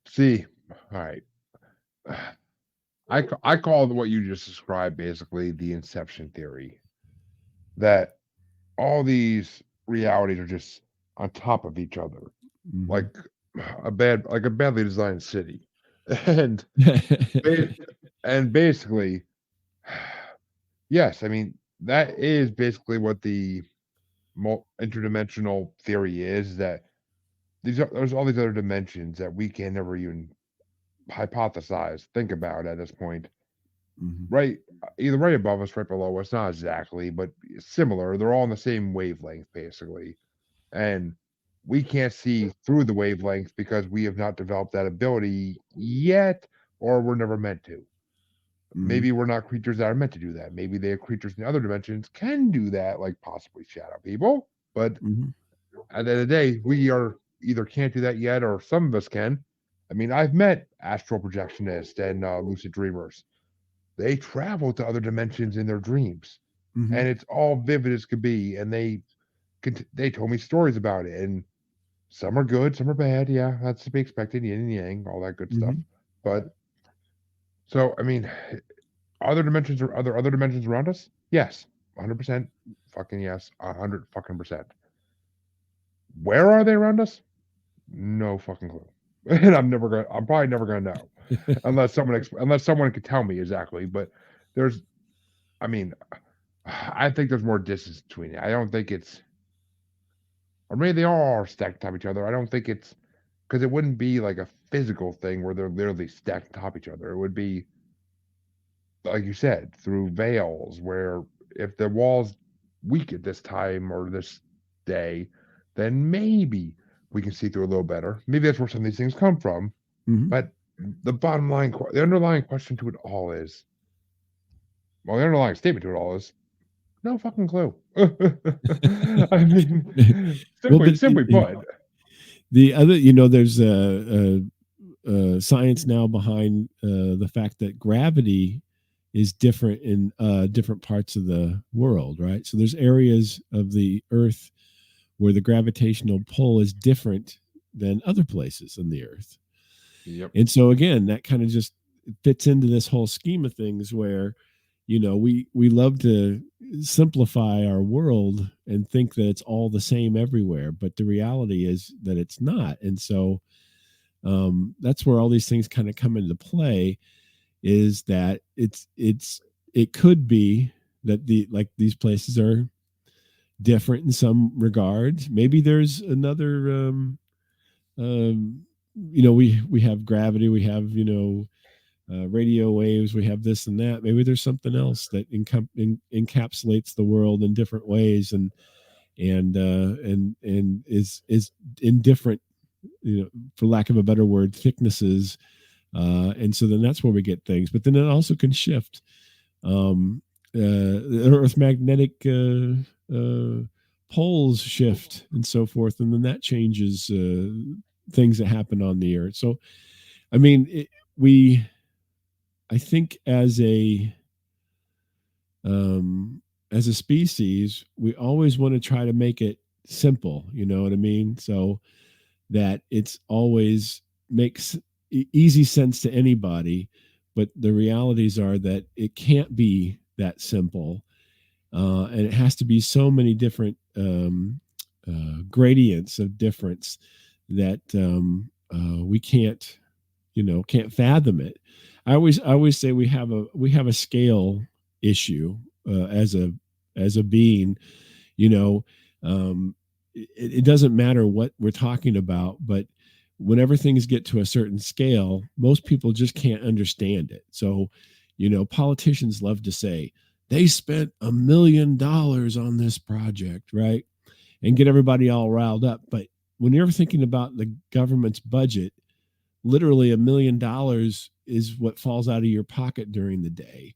C: See, all right. I call what you just described basically the inception theory, that all these realities are just on top of each other, like a badly designed city, and basically, yes, I mean that is basically what the interdimensional theory is, that there's all these other dimensions that we can never even hypothesize, think about at this point. Right, either right above us, right below us, not exactly, but similar. They're all on the same wavelength, basically. And we can't see through the wavelength because we have not developed that ability yet, or we're never meant to. Maybe we're not creatures that are meant to do that. Maybe they are creatures in other dimensions can do that, like possibly shadow people. But at the end of the day, we are either can't do that yet, or some of us can. I mean, I've met astral projectionists and lucid dreamers. They travel to other dimensions in their dreams, and it's all vivid as could be. And they told me stories about it, and Some are good, some are bad. Yeah, that's to be expected. Yin and yang, all that good stuff.
D: Mhm.
C: But so, I mean, are there dimensions or other dimensions around us? Yes, 100%. Fucking yes, 100 fucking percent. Where are they around us? No fucking clue. And I'm probably never gonna know unless someone could tell me exactly. But there's, I mean, I think there's more distance between it. I don't think it's, or maybe they are stacked on top of each other. I don't think it's because it wouldn't be like a physical thing where they're literally stacked on top of each other. It would be, like you said, through veils where if the wall's weak at this time or this day, then maybe we can see through a little better. Maybe that's where some of these things come from.
D: Mhm.
C: But the bottom line, the underlying question to it all is, well, the underlying statement to it all is, no fucking clue. I mean,
D: Well, but
C: simply put,
D: the other, there's science now behind the fact that gravity is different in different parts of the world, right? So there's areas of the Earth where the gravitational pull is different than other places on the Earth.
C: yep,
D: And so again, that kind of just fits into this whole scheme of things where, we love to simplify our world and think that it's all the same everywhere, but the reality is that it's not. And so that's where all these things kind of come into play, is that it could be that these places are different in some regards. Maybe there's another we have gravity, we have radio waves, we have this and that. Maybe there's something else that encapsulates the world in different ways, and is in different, for lack of a better word, thicknesses. And so then that's where we get things, but then it also can shift. The Earth magnetic poles shift and so forth, and then that changes things that happen on the Earth. So, I mean, I think as a species, we always want to try to make it simple. You know what I mean? So that it's always makes easy sense to anybody, but the realities are that it can't be that simple, and it has to be so many different gradients of difference that we can't fathom it. I always say we have a scale issue as a being. It doesn't matter what we're talking about, but whenever things get to a certain scale, most people just can't understand it. So, politicians love to say they spent $1 million on this project, right? And get everybody all riled up. But when you're thinking about the government's budget, literally $1 million is what falls out of your pocket during the day,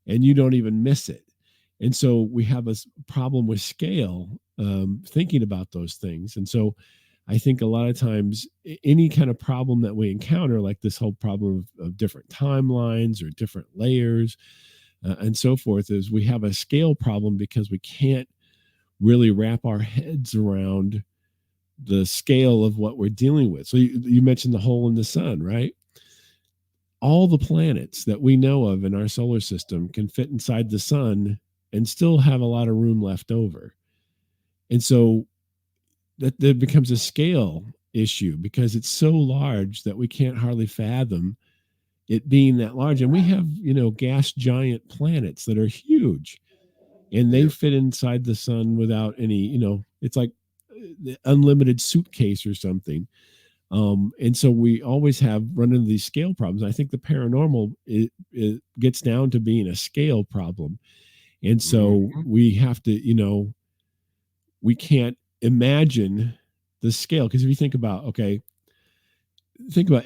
D: and you don't even miss it. And so we have a problem with scale, thinking about those things. And so I think a lot of times any kind of problem that we encounter, like this whole problem of different timelines or different layers and so forth, is we have a scale problem because we can't really wrap our heads around the scale of what we're dealing with. So you mentioned the hole in the sun, right? All the planets that we know of in our solar system can fit inside the sun and still have a lot of room left over. And so that becomes a scale issue because it's so large that we can't hardly fathom it being that large. And we have, gas giant planets that are huge, and they fit inside the sun without any, it's like the unlimited suitcase or something. And so we always have run into these scale problems. I think the paranormal, it gets down to being a scale problem. And so we have to, we can't imagine the scale. Because if you think about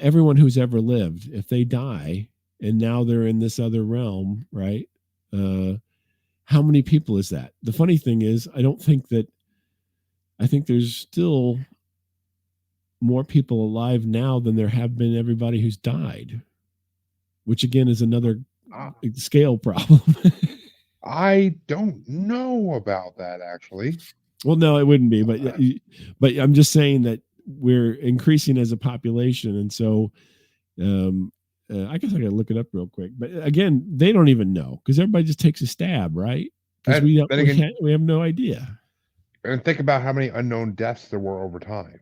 D: everyone who's ever lived, if they die and now they're in this other realm, right? How many people is that? The funny thing is, I think there's still more people alive now than there have been everybody who's died, which again is another scale problem.
C: I don't know about that actually.
D: Well, no, it wouldn't be, but I'm just saying that we're increasing as a population, and so I guess I gotta look it up real quick. But again, they don't even know because everybody just takes a stab, right? Because
C: And then again,
D: we have no idea.
C: and think about how many unknown deaths there were over time.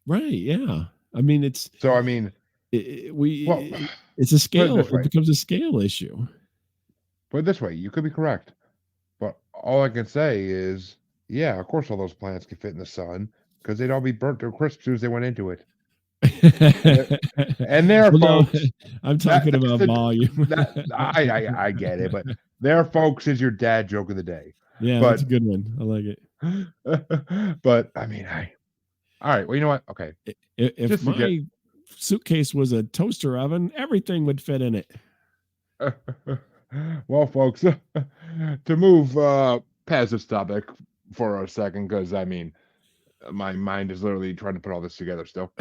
D: Right? Yeah. I mean, it's
C: So I mean, well,
D: it's a scale.
C: this way.
D: It becomes a scale issue.
C: put it this way, you could be correct, but all I can say is, yeah, of course, all those planets can fit in the sun because they'd all be burnt to a crisp as soon as they went into it. And there,
D: Well,
C: folks.
D: no, I'm talking about volume.
C: I get it, but there, folks, is your dad joke of the day.
D: Yeah,
C: but,
D: that's a good one. I like it.
C: But I mean, all right. Well, you know what? Okay.
D: If
C: Just
D: my suitcase was a toaster oven, everything would fit in it.
C: Well, folks, to move past this topic for a second, because I mean, my mind is literally trying to put all this together still.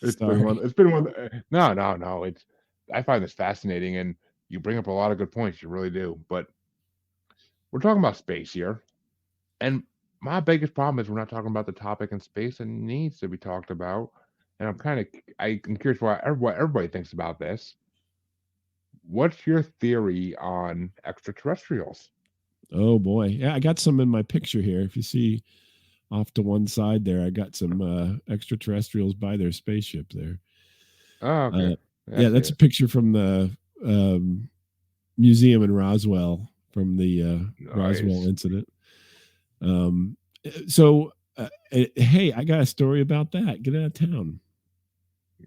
C: It's been one. No. I find this fascinating, and you bring up a lot of good points. You really do. But we're talking about space here, and my biggest problem is we're not talking about the topic in space that needs to be talked about. And I'm curious what everybody thinks about this. What's your theory on extraterrestrials?
D: Oh boy, yeah, I got some in my picture here. If you see off to one side there, I got some extraterrestrials by their spaceship there.
C: Oh, okay.
D: Yeah, that's a picture from the museum in Roswell from the Roswell incident. So, hey, I got a story about that. Get out of town.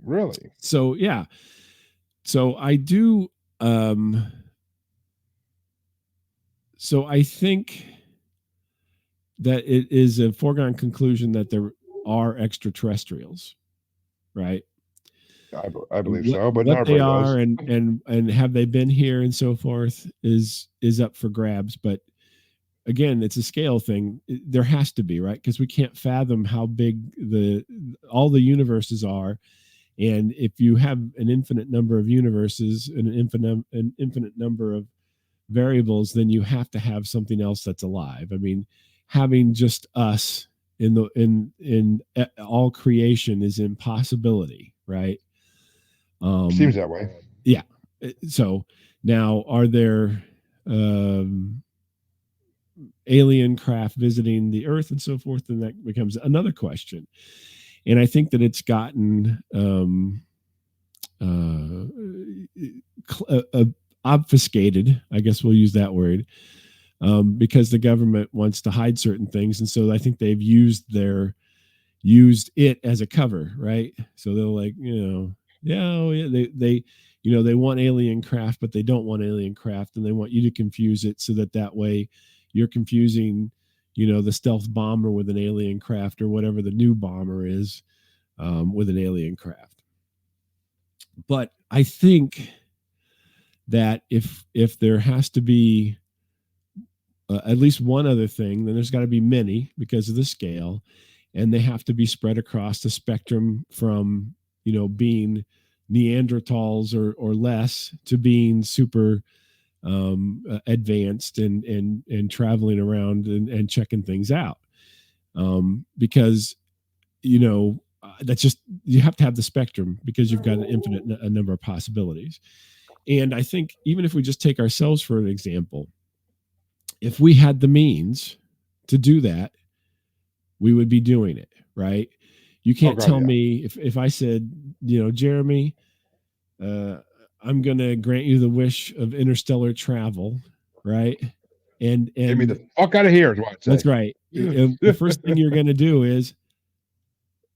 C: Really?
D: So, yeah. So I do. So I think that it is a foregone conclusion that there are extraterrestrials, right?
C: I believe so, but
D: what
C: not
D: they
C: everybody
D: are
C: does.
D: and have they been here and so forth is up for grabs. But again, it's a scale thing. There has to be, right? Because we can't fathom how big all the universes are. And if you have an infinite number of universes and an infinite number of variables, then you have to have something else that's alive. I mean, having just us in all creation is impossibility, right?
C: Seems that way.
D: Yeah. So now, are there alien craft visiting the Earth and so forth? And that becomes another question. And I think that it's gotten obfuscated, I guess we'll use that word, because the government wants to hide certain things. And so I think they've used it as a cover, right? So they're like, they want alien craft, but they don't want alien craft, and they want you to confuse it so that way you're confusing the stealth bomber with an alien craft, or whatever the new bomber is with an alien craft. But I think that if there has to be at least one other thing, then there's got to be many because of the scale, and they have to be spread across the spectrum from being Neanderthals or less to being super advanced and traveling around and checking things out, because that's just, you have to have the spectrum because you've got an infinite number of possibilities. And I think even if we just take ourselves for an example, if we had the means to do that, we would be doing it, right? You can't tell me if I said, Jeremy, I'm going to grant you the wish of interstellar travel, right? And
C: get me the fuck out of here is what I'd say.
D: That's right. The first thing you're going to do is,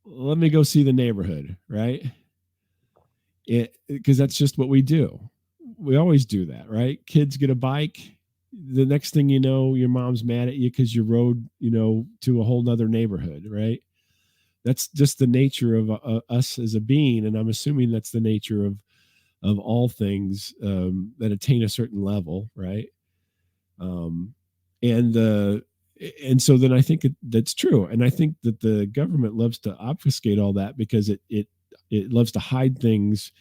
D: let me go see the neighborhood, right? Because that's just what we do. We always do that, right? Kids get a bike. The next thing you know, your mom's mad at you because you rode, to a whole nother neighborhood, right? That's just the nature of us as a being. And I'm assuming that's the nature of all things that attain a certain level, right? And so then I think that's true. And I think that the government loves to obfuscate all that because it loves to hide things,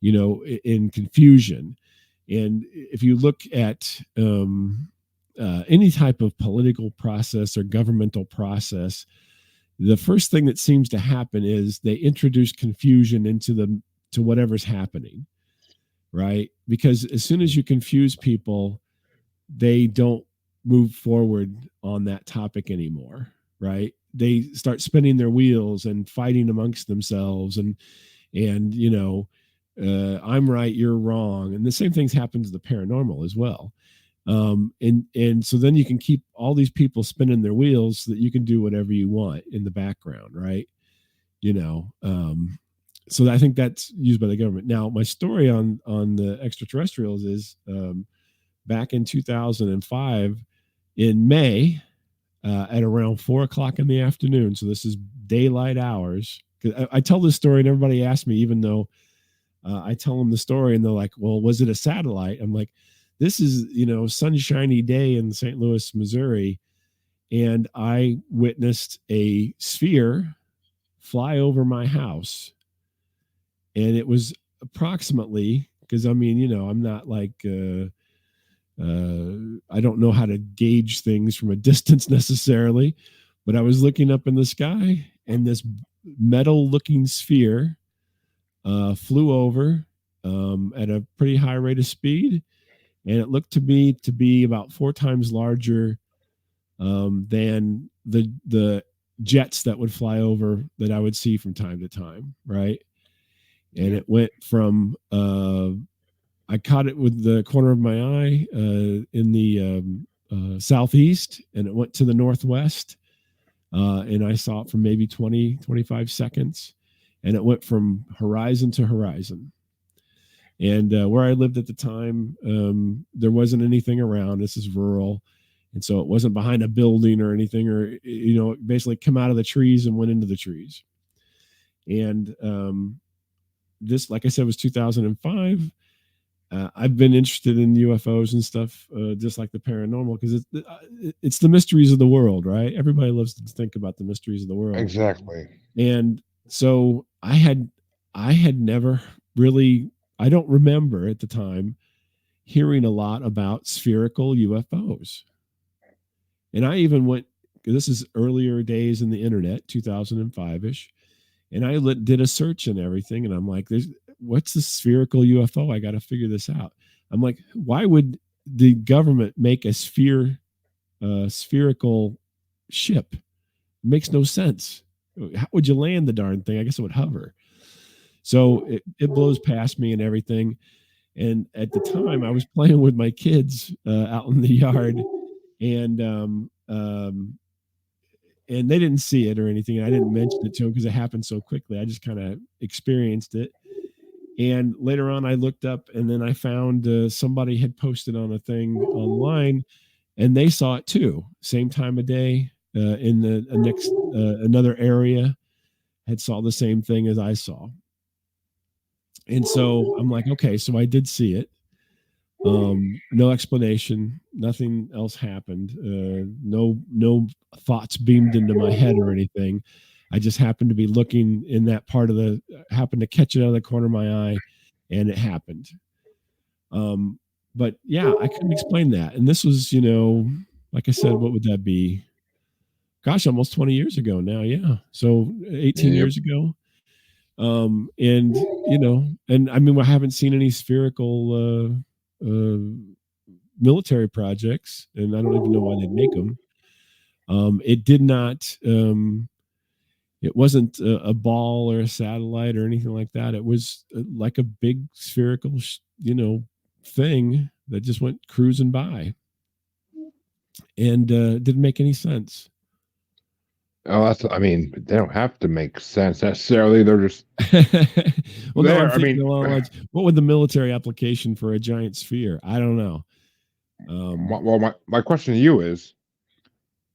D: in confusion. And if you look at any type of political process or governmental process, the first thing that seems to happen is they introduce confusion to whatever's happening, right? Because as soon as you confuse people, they don't move forward on that topic anymore, right? They start spinning their wheels and fighting amongst themselves, and I'm right, you're wrong, and the same things happen to the paranormal as well. And so then you can keep all these people spinning their wheels so that you can do whatever you want in the background, right? So I think that's used by the government. Now, my story on the extraterrestrials is back in 2005 in May at around 4:00 in the afternoon. So this is daylight hours. 'Cause I tell this story and everybody asks me, even though I tell them the story and they're like, well, was it a satellite? I'm like, this is, sunshiny day in St. Louis, Missouri. And I witnessed a sphere fly over my house. And it was approximately, because I'm not like, I don't know how to gauge things from a distance necessarily, but I was looking up in the sky and this metal looking sphere flew over at a pretty high rate of speed. And it looked to me to be about 4 times larger than the jets that would fly over that I would see from time to time, right? And it went from I caught it with the corner of my eye in the southeast, and it went to the northwest, and I saw it for maybe 20, 25 seconds, and it went from horizon to horizon. And where I lived at the time, there wasn't anything around. This is rural. And so it wasn't behind a building or anything, or, it basically come out of the trees and went into the trees. And this, like I said, was 2005. I've been interested in UFOs and stuff, just like the paranormal, because it's the mysteries of the world, right? Everybody loves to think about the mysteries of the world.
C: Exactly.
D: And so I had never really, I don't remember at the time hearing a lot about spherical UFOs. And I even went, this is earlier days in the internet, 2005-ish. And I did a search and everything. And I'm like, what's the spherical UFO? I got to figure this out. I'm like, why would the government make a spherical ship? It makes no sense. How would you land the darn thing? I guess it would hover. So it blows past me and everything. And at the time I was playing with my kids out in the yard, and they didn't see it or anything. And I didn't mention it to them because it happened so quickly. I just kind of experienced it. And later on I looked up, and then I found somebody had posted on a thing online, and they saw it too. Same time of day in the next, another area had saw the same thing as I saw. And so I'm like, okay, so I did see it. No explanation, nothing else happened. No thoughts beamed into my head or anything. I just happened to be looking in that part of happened to catch it out of the corner of my eye, and it happened. But yeah, I couldn't explain that. And this was, like I said, what would that be? Gosh, almost 20 years ago now. Yeah. So 18 years ago. And I mean, I haven't seen any spherical military projects, and I don't even know why they make them. It did not, it wasn't a ball or a satellite or anything like that. It was like a big spherical, thing that just went cruising by, and didn't make any sense.
C: Oh, they don't have to make sense necessarily. They're just
D: well, no, I'm thinking what would the military application for a giant sphere? I don't know.
C: Well, my question to you is,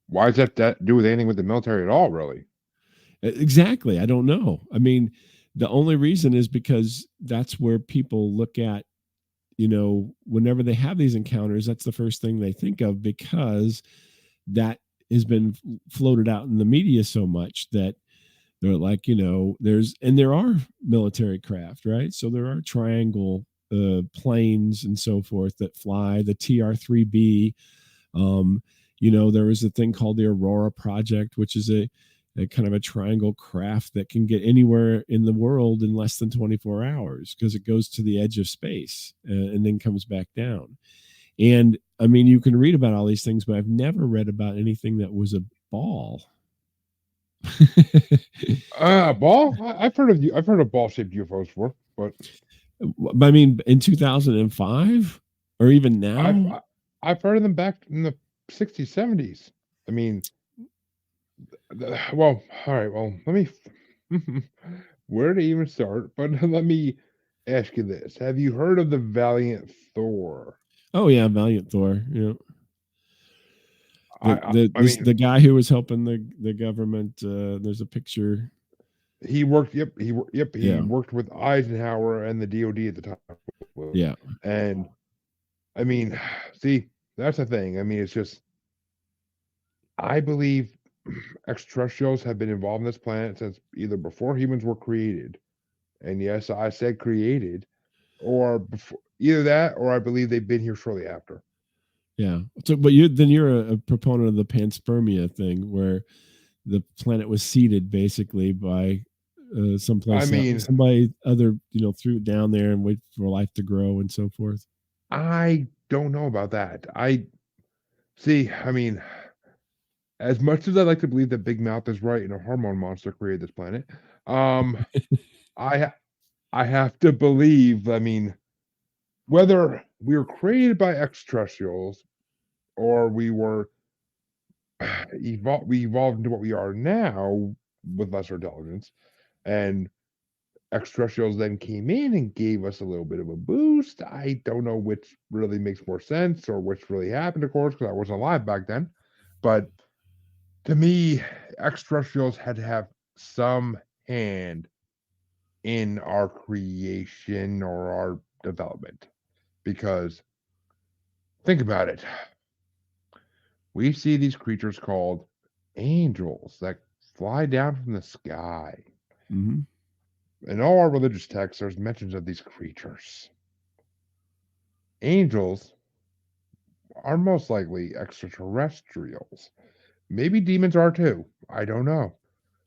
C: why does that do with anything with the military at all, really?
D: Exactly. I don't know. I mean, the only reason is because that's where people look at, whenever they have these encounters, that's the first thing they think of, because that has been floated out in the media so much that they're like, there are military craft, right? So there are triangle planes and so forth that fly, the TR-3B. There was a thing called the Aurora Project, which is kind of a triangle craft that can get anywhere in the world in less than 24 hours because it goes to the edge of space and then comes back down. And I mean, you can read about all these things, but I've never read about anything that was a ball.
C: Ball? I've heard of you. I've heard of ball-shaped UFOs before, but
D: I mean, in 2005 or even now,
C: I've heard of them back in the 60s, 70s. I mean, well, all right. Well, let me. Where to even start? But let me ask you this: have you heard of the Valiant Thor?
D: oh yeah, Valiant Thor. Yeah,
C: I mean,
D: the guy who was helping the government. There's a picture.
C: he worked. Yep, he
D: Yeah.
C: worked with Eisenhower and the DoD at the time.
D: Yeah.
C: And I mean, see, that's the thing. I mean, it's just I believe extraterrestrials have been involved in this planet since either before humans were created, and yes, I said created, or before either that, or I believe they've been here shortly after.
D: Yeah. So, but you're a proponent of the panspermia thing, where the planet was seeded basically by someplace.
C: I mean,
D: somebody other, threw it down there and wait for life to grow and so forth.
C: I don't know about that. I see. I mean, as much as I like to believe that Big Mouth is right and a hormone monster created this planet, I have to believe. I mean, whether we were created by extraterrestrials or we were we evolved into what we are now with lesser intelligence, and extraterrestrials then came in and gave us a little bit of a boost. I don't know which really makes more sense or which really happened, of course, because I wasn't alive back then. But to me, extraterrestrials had to have some hand in our creation or our development. Because think about it. We see these creatures called angels that fly down from the sky.
D: Mm-hmm.
C: In all our religious texts, there's mentions of these creatures. Angels are most likely extraterrestrials. Maybe demons are too. I don't know.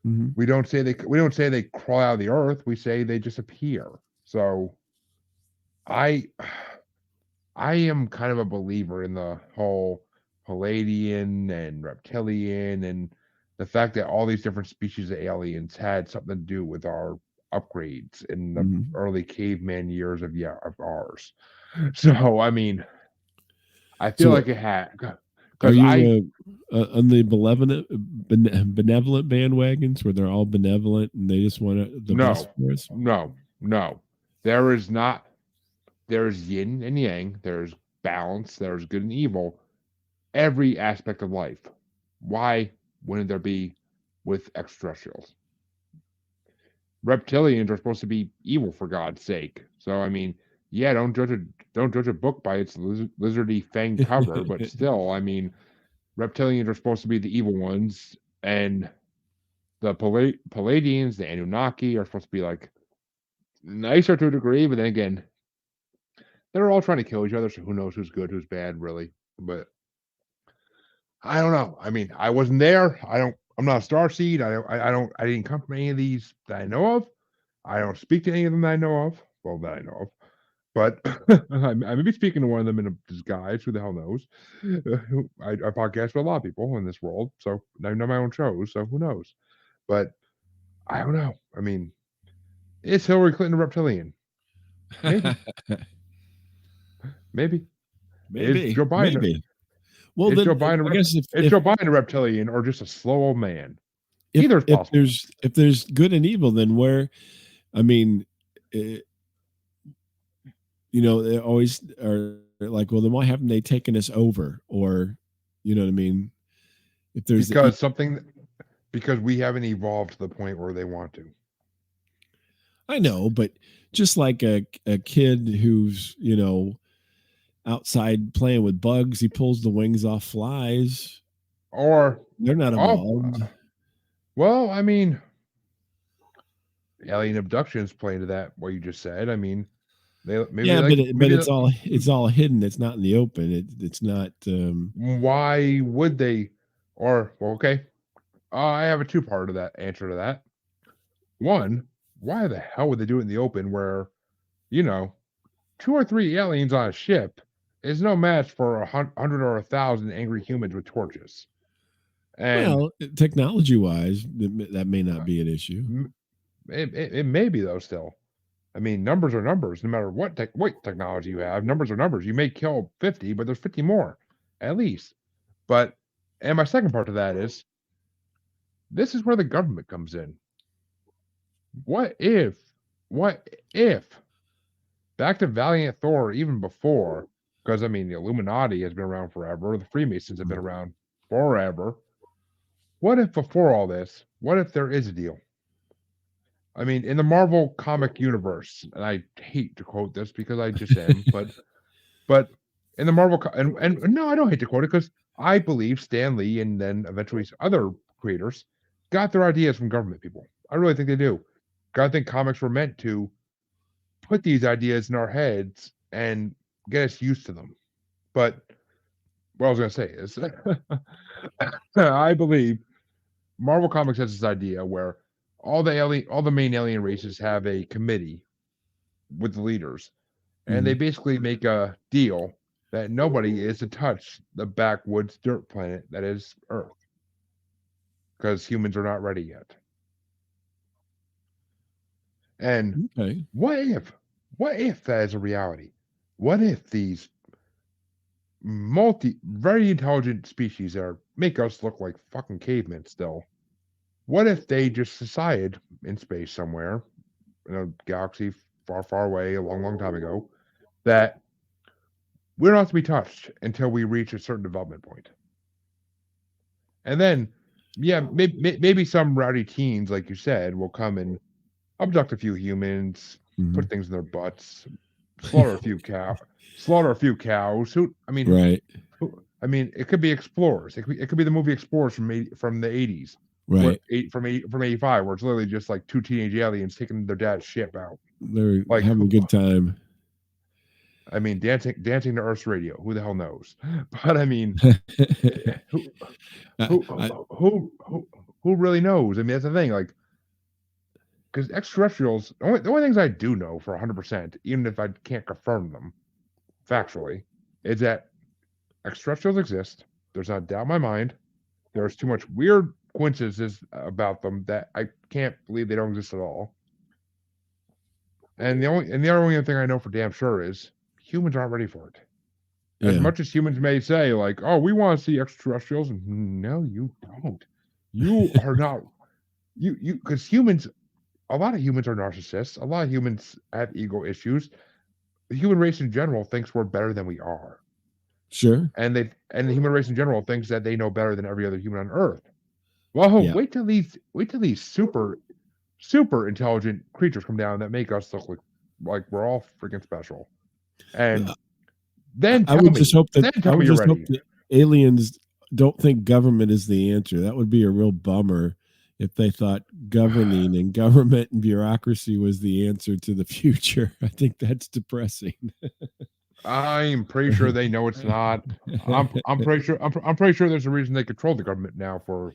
D: Mm-hmm.
C: We don't say they crawl out of the earth. We say they just appear. So I am kind of a believer in the whole Palladian and reptilian and the fact that all these different species of aliens had something to do with our upgrades in the early caveman years of ours. So I mean, I feel like it had.
D: Are you on the benevolent bandwagons where they're all benevolent and they just want the best for us?
C: No. There is not. There's yin and yang. There's balance. There's good and evil. Every aspect of life. Why wouldn't there be with extraterrestrials? Reptilians are supposed to be evil, for God's sake. So I mean, yeah, don't judge a book by its lizardy fang cover, but still, I mean, reptilians are supposed to be the evil ones, and the Palladians, the Anunnaki, are supposed to be like nicer to a degree, but then again, they're all trying to kill each other, so who knows who's good, who's bad, really. But I don't know. I mean, I wasn't there. I'm not a starseed. I didn't come from any of these that I know of. I don't speak to any of them that I know of. Well, that I know of. But I may be speaking to one of them in a disguise. Who the hell knows? I podcast with a lot of people in this world, so I know my own shows, so who knows? But I don't know. I mean, is Hillary Clinton a reptilian? Maybe. Maybe. Is Joe Biden?
D: Maybe. Well,
C: Joe Biden a reptilian or just a slow old man? Either is possible.
D: If there's good and evil, then where? I mean, they always are like, well, then why haven't they taken us over? Or, you know what I mean? If there's
C: because we haven't evolved to the point where they want to.
D: I know, but just like a kid who's, outside playing with bugs, he pulls the wings off flies.
C: Or
D: they're not evolved.
C: Well, I mean, alien abductions play into that. What you just said. I mean, but
D: it's all hidden. It's not in the open. It's not.
C: Why would they? Or well, okay, I have a two-part to that answer to that. One, why the hell would they do it in the open where, you know, 2 or 3 aliens on a ship is no match for 100 or 1,000 angry humans with torches? And
D: Well, technology wise, that may not be an issue.
C: it may be, though, still. I mean, numbers are numbers. No matter what technology you have, numbers are numbers. You may kill 50, but there's 50 more, at least. But, and my second part to that is, this is where the government comes in. What if, back to Valiant Thor, even before, because I mean, the Illuminati has been around forever, the Freemasons have been around forever. What if before all this, what if there is a deal? I mean, in the Marvel comic universe, and I hate to quote this because I just am, but in the Marvel and no, I don't hate to quote it because I believe Stan Lee and then eventually other creators got their ideas from government people. I really think they do. I think comics were meant to put these ideas in our heads and get us used to them. But what I was going to say is, I believe Marvel Comics has this idea where all the main alien races have a committee with the leaders, and they basically make a deal that nobody is to touch the backwoods dirt planet that is Earth, because humans are not ready yet. And
D: Okay.
C: what if that is a reality? What if these very intelligent species that make us look like fucking cavemen still, what if they just decided in space somewhere, in a galaxy far, far away, a long, long time ago, that we don't have to be touched until we reach a certain development point? And then, yeah, maybe some rowdy teens, like you said, will come and abduct a few humans, put things in their butts, slaughter a few cows.
D: Right.
C: I mean, it could be explorers. It could be the movie Explorers from the 80s,
D: Right.
C: from 85, where it's literally just like two teenage aliens taking their dad's ship out.
D: They're
C: Like,
D: having a good time.
C: I mean, dancing to Earth's radio. Who the hell knows? But I mean, who really knows? I mean, that's the thing. Like, because extraterrestrials, the only things I do know for 100%, even if I can't confirm them factually, is that extraterrestrials exist. There's not a doubt in my mind. There's too much weird coincidences about them that I can't believe they don't exist at all. And the only thing I know for damn sure is humans aren't ready for it. As much as humans may say, like, "Oh, we want to see extraterrestrials," no, you don't. You are not. Because humans, a lot of humans are narcissists. A lot of humans have ego issues. The human race in general thinks we're better than we are.
D: Sure.
C: And the human race in general thinks that they know better than every other human on Earth. Well,
D: Yeah.
C: wait till these super intelligent creatures come down that make us look like we're all freaking special. And then
D: I would just hope that aliens don't think government is the answer. That would be a real bummer if they thought governing and government and bureaucracy was the answer to the future. I think that's depressing.
C: I'm pretty sure they know it's not. I'm pretty sure there's a reason they control the government now for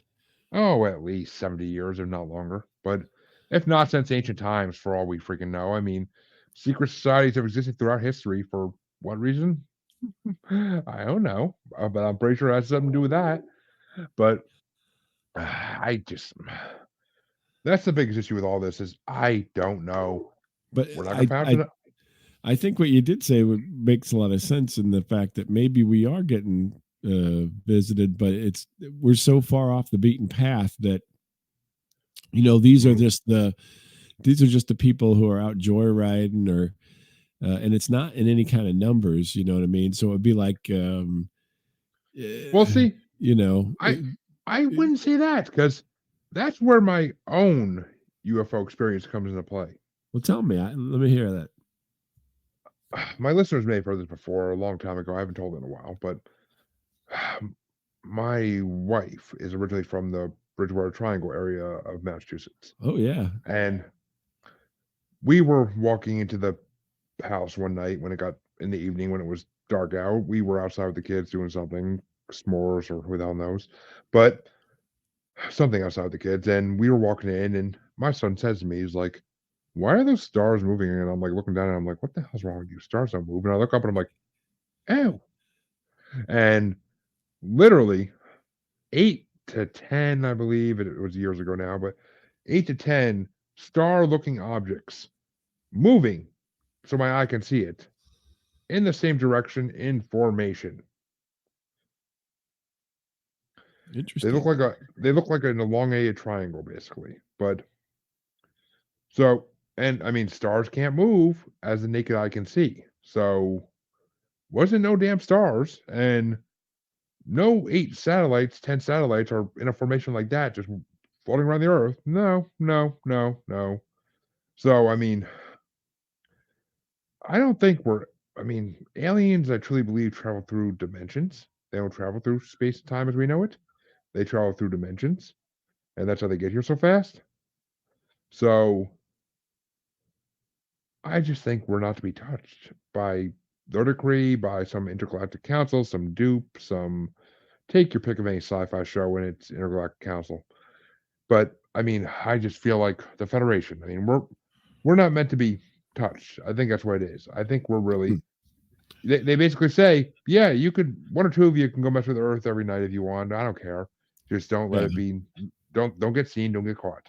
C: at least 70 years, if not longer. But if not since ancient times, for all we freaking know. I mean, secret societies have existed throughout history for what reason? I don't know, but I'm pretty sure it has something to do with that. But that's the biggest issue with all this is I don't know.
D: But
C: we're not gonna
D: I think what you did say makes a lot of sense in the fact that maybe we are getting visited, but we're so far off the beaten path that these are just the people who are out joyriding or and it's not in any kind of numbers, you know what I mean? So it'd be like
C: well, see,
D: I
C: wouldn't say that because that's where my own UFO experience comes into play.
D: Well, tell me. Let me hear that.
C: My listeners may have heard this before a long time ago. I haven't told it in a while, but my wife is originally from the Bridgewater Triangle area of Massachusetts.
D: Oh, yeah.
C: And we were walking into the house one night when it got in the evening, when it was dark out. We were outside with the kids doing something, s'mores or who the hell knows. But something outside with the kids, and we were walking in, and my son says to me, he's like, "Why are those stars moving?" And I'm like looking down, and I'm like, "What the hell's wrong with you? Stars don't move." And I look up, and I'm like, "Ew!" And literally 8 to 10, I believe it was years ago now, but 8 to 10 star-looking objects moving, so my eye can see it in the same direction in formation. They
D: Interesting.
C: look like an elongated triangle, basically. But so, and I mean, stars can't move as the naked eye can see. So wasn't no damn stars, and no 8 satellites, 10 satellites are in a formation like that, just floating around the Earth. No, no, no, no. So I mean, I don't think we're. I mean, aliens, I truly believe, travel through dimensions. They don't travel through space and time as we know it. They travel through dimensions, and that's how they get here so fast. So I just think we're not to be touched by their decree, by some intergalactic council, some dupe, some take your pick of any sci-fi show and it's intergalactic council. But I mean, I just feel like the Federation. I mean, we're not meant to be touched. I think that's what it is. I think we're really. They basically say, yeah, you could one or two of you can go mess with Earth every night if you want. I don't care. Just don't let it be. Don't get seen. Don't get caught.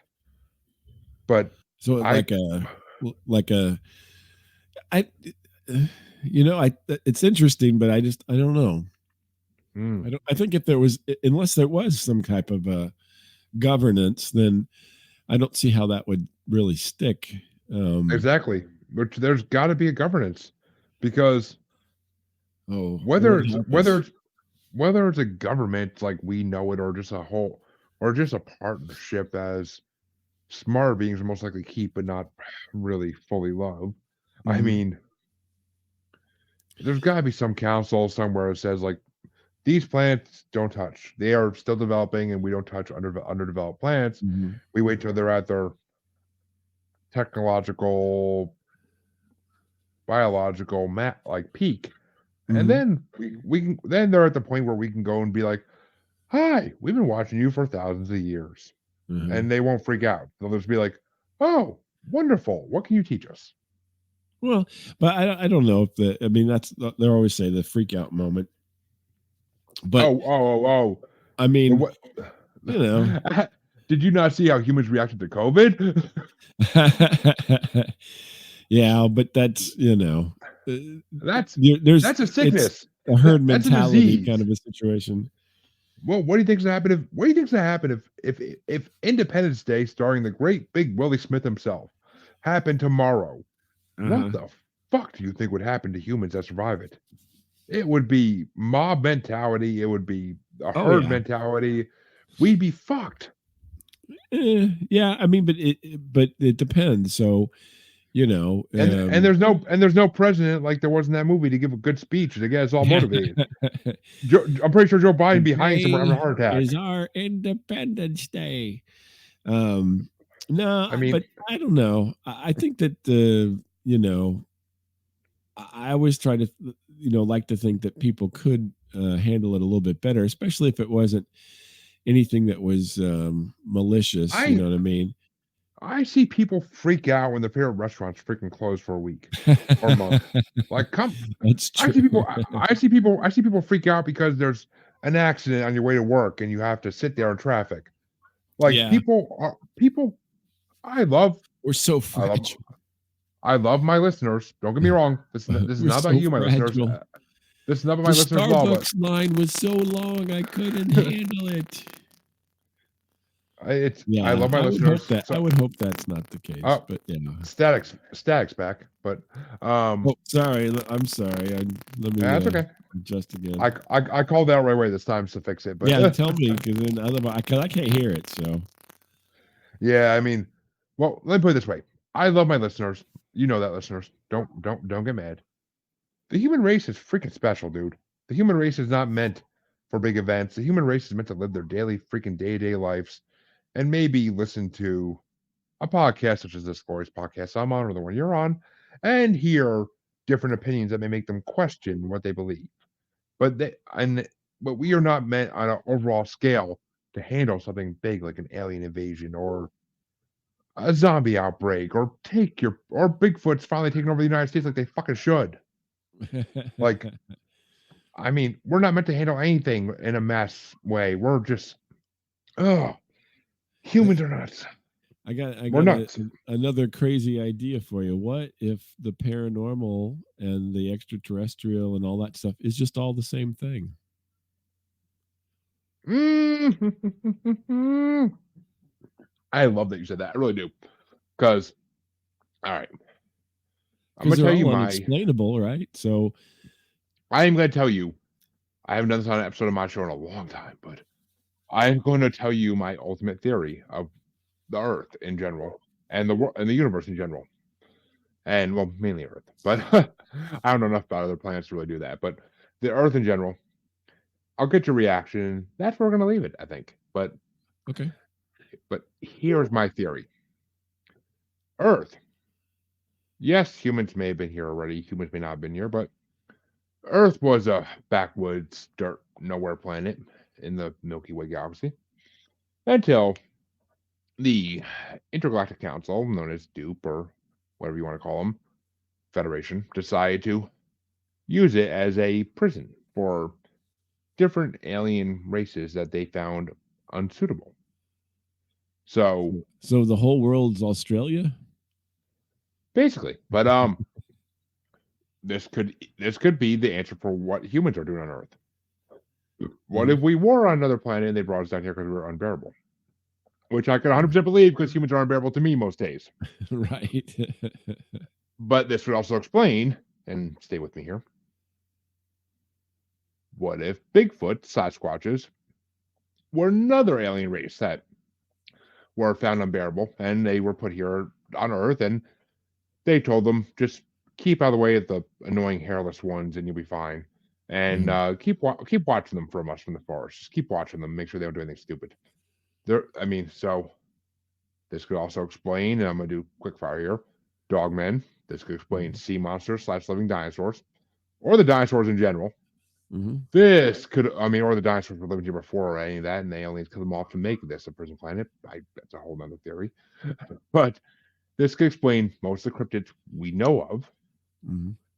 C: But
D: So
C: I
D: like a I you know, it's interesting, but I don't know. I think if there was, unless there was some type of governance, then I don't see how that would really stick.
C: Exactly. But there's got to be a governance because whether it's a government like we know it, or just a whole, or just a partnership as smarter beings are most likely keep but not really fully love. I mean, there's got to be some council somewhere that says like these plants don't touch. They are still developing, and we don't touch underdeveloped plants. We wait till they're at their technological, biological like peak, and then we can then they're at the point where we can go and be like, "Hi, we've been watching you for thousands of years," and they won't freak out. They'll just be like, "Oh, wonderful! What can you teach us?"
D: Well, but I don't know if I mean, that's they always say the freak out moment. But I mean,
C: what,
D: you know,
C: did you not see how humans reacted to COVID?
D: Yeah, but that's
C: that's a sickness,
D: a herd
C: that's
D: mentality kind of a situation.
C: Well, what do you think's gonna happen if? What do you think's gonna happen if Independence Day, starring the great big Willie Smith himself, happened tomorrow? What the fuck do you think would happen to humans that survive it? It would be mob mentality. It would be a herd mentality. We'd be fucked.
D: Yeah, I mean, but it depends. So,
C: and there's no president like there was in that movie to give a good speech to get us all motivated. I'm pretty sure Joe Biden behind somewhere having a heart attack.
D: Is our Independence Day. No,
C: I mean,
D: but I don't know. I think that I always try to like to think that people could handle it a little bit better, especially if it wasn't anything that was malicious. You know what I mean?
C: I see people freak out when their favorite restaurants freaking close for a week or a month. Like,
D: That's true.
C: I see people freak out because there's an accident on your way to work and you have to sit there in traffic. Like people.
D: We're so fragile.
C: I love my listeners. Don't get me wrong. This is not about you, my listeners. This is not about my listeners.
D: Starbucks line was so long I couldn't handle it.
C: I love my listeners.
D: I would hope that's not the case. But
C: Static's back. But
D: sorry. I'm sorry.
C: That's okay.
D: Adjust again.
C: I called that right away this time to fix it. But
D: yeah, tell me, because then otherwise I can't hear it. So
C: yeah, I mean, well, let me put it this way. I love my listeners. You know that, listeners. Don't get mad. The human race is freaking special, dude. The human race is not meant for big events. The human race is meant to live their daily freaking day-to-day lives and maybe listen to a podcast such as this glorious podcast I'm on or the one you're on and hear different opinions that may make them question what they believe. But we are not meant on an overall scale to handle something big like an alien invasion or a zombie outbreak or Bigfoot's finally taking over the United States like they fucking should. Like, I mean, we're not meant to handle anything in a mass way. We're just, humans are nuts.
D: I got
C: We're nuts.
D: another crazy idea for you. What if the paranormal and the extraterrestrial and all that stuff is just all the same thing?
C: I love that you said that. I really do. Because, all right. I'm
D: Because
C: going to
D: they're
C: tell you
D: all
C: my.
D: unexplainable, right? So
C: I am going to tell you. I haven't done this on an episode of my show in a long time, but I'm going to tell you my ultimate theory of the Earth in general and the world and the universe in general. And, well, mainly Earth. But I don't know enough about other planets to really do that. But the Earth in general, I'll get your reaction. That's where we're going to leave it, I think. But
D: okay.
C: But here's my theory. Earth. Yes, humans may have been here already. Humans may not have been here, but Earth was a backwoods, dirt, nowhere planet in the Milky Way galaxy until the Intergalactic Council, known as DUPE or whatever you want to call them, Federation, decided to use it as a prison for different alien races that they found unsuitable. So
D: the whole world's Australia?
C: basically, but this could be the answer for what humans are doing on Earth. What if we were on another planet and they brought us down here because we were unbearable? Which I could 100% believe because humans are unbearable to me most days.
D: Right.
C: But this would also explain, and stay with me here, what if Bigfoot, Sasquatches, were another alien race that were found unbearable and they were put here on Earth and they told them just keep out of the way of the annoying hairless ones and you'll be fine. And keep watching them from us from the forest. Just keep watching them. Make sure they don't do anything stupid. So this could also explain, and I'm going to do quick fire here, dogmen. This could explain sea monsters / living dinosaurs, or the dinosaurs in general. This could, or the dinosaurs were living here before or any of that, and the aliens cut them off to make this a prison planet. That's a whole nother theory. But this could explain most of the cryptids we know of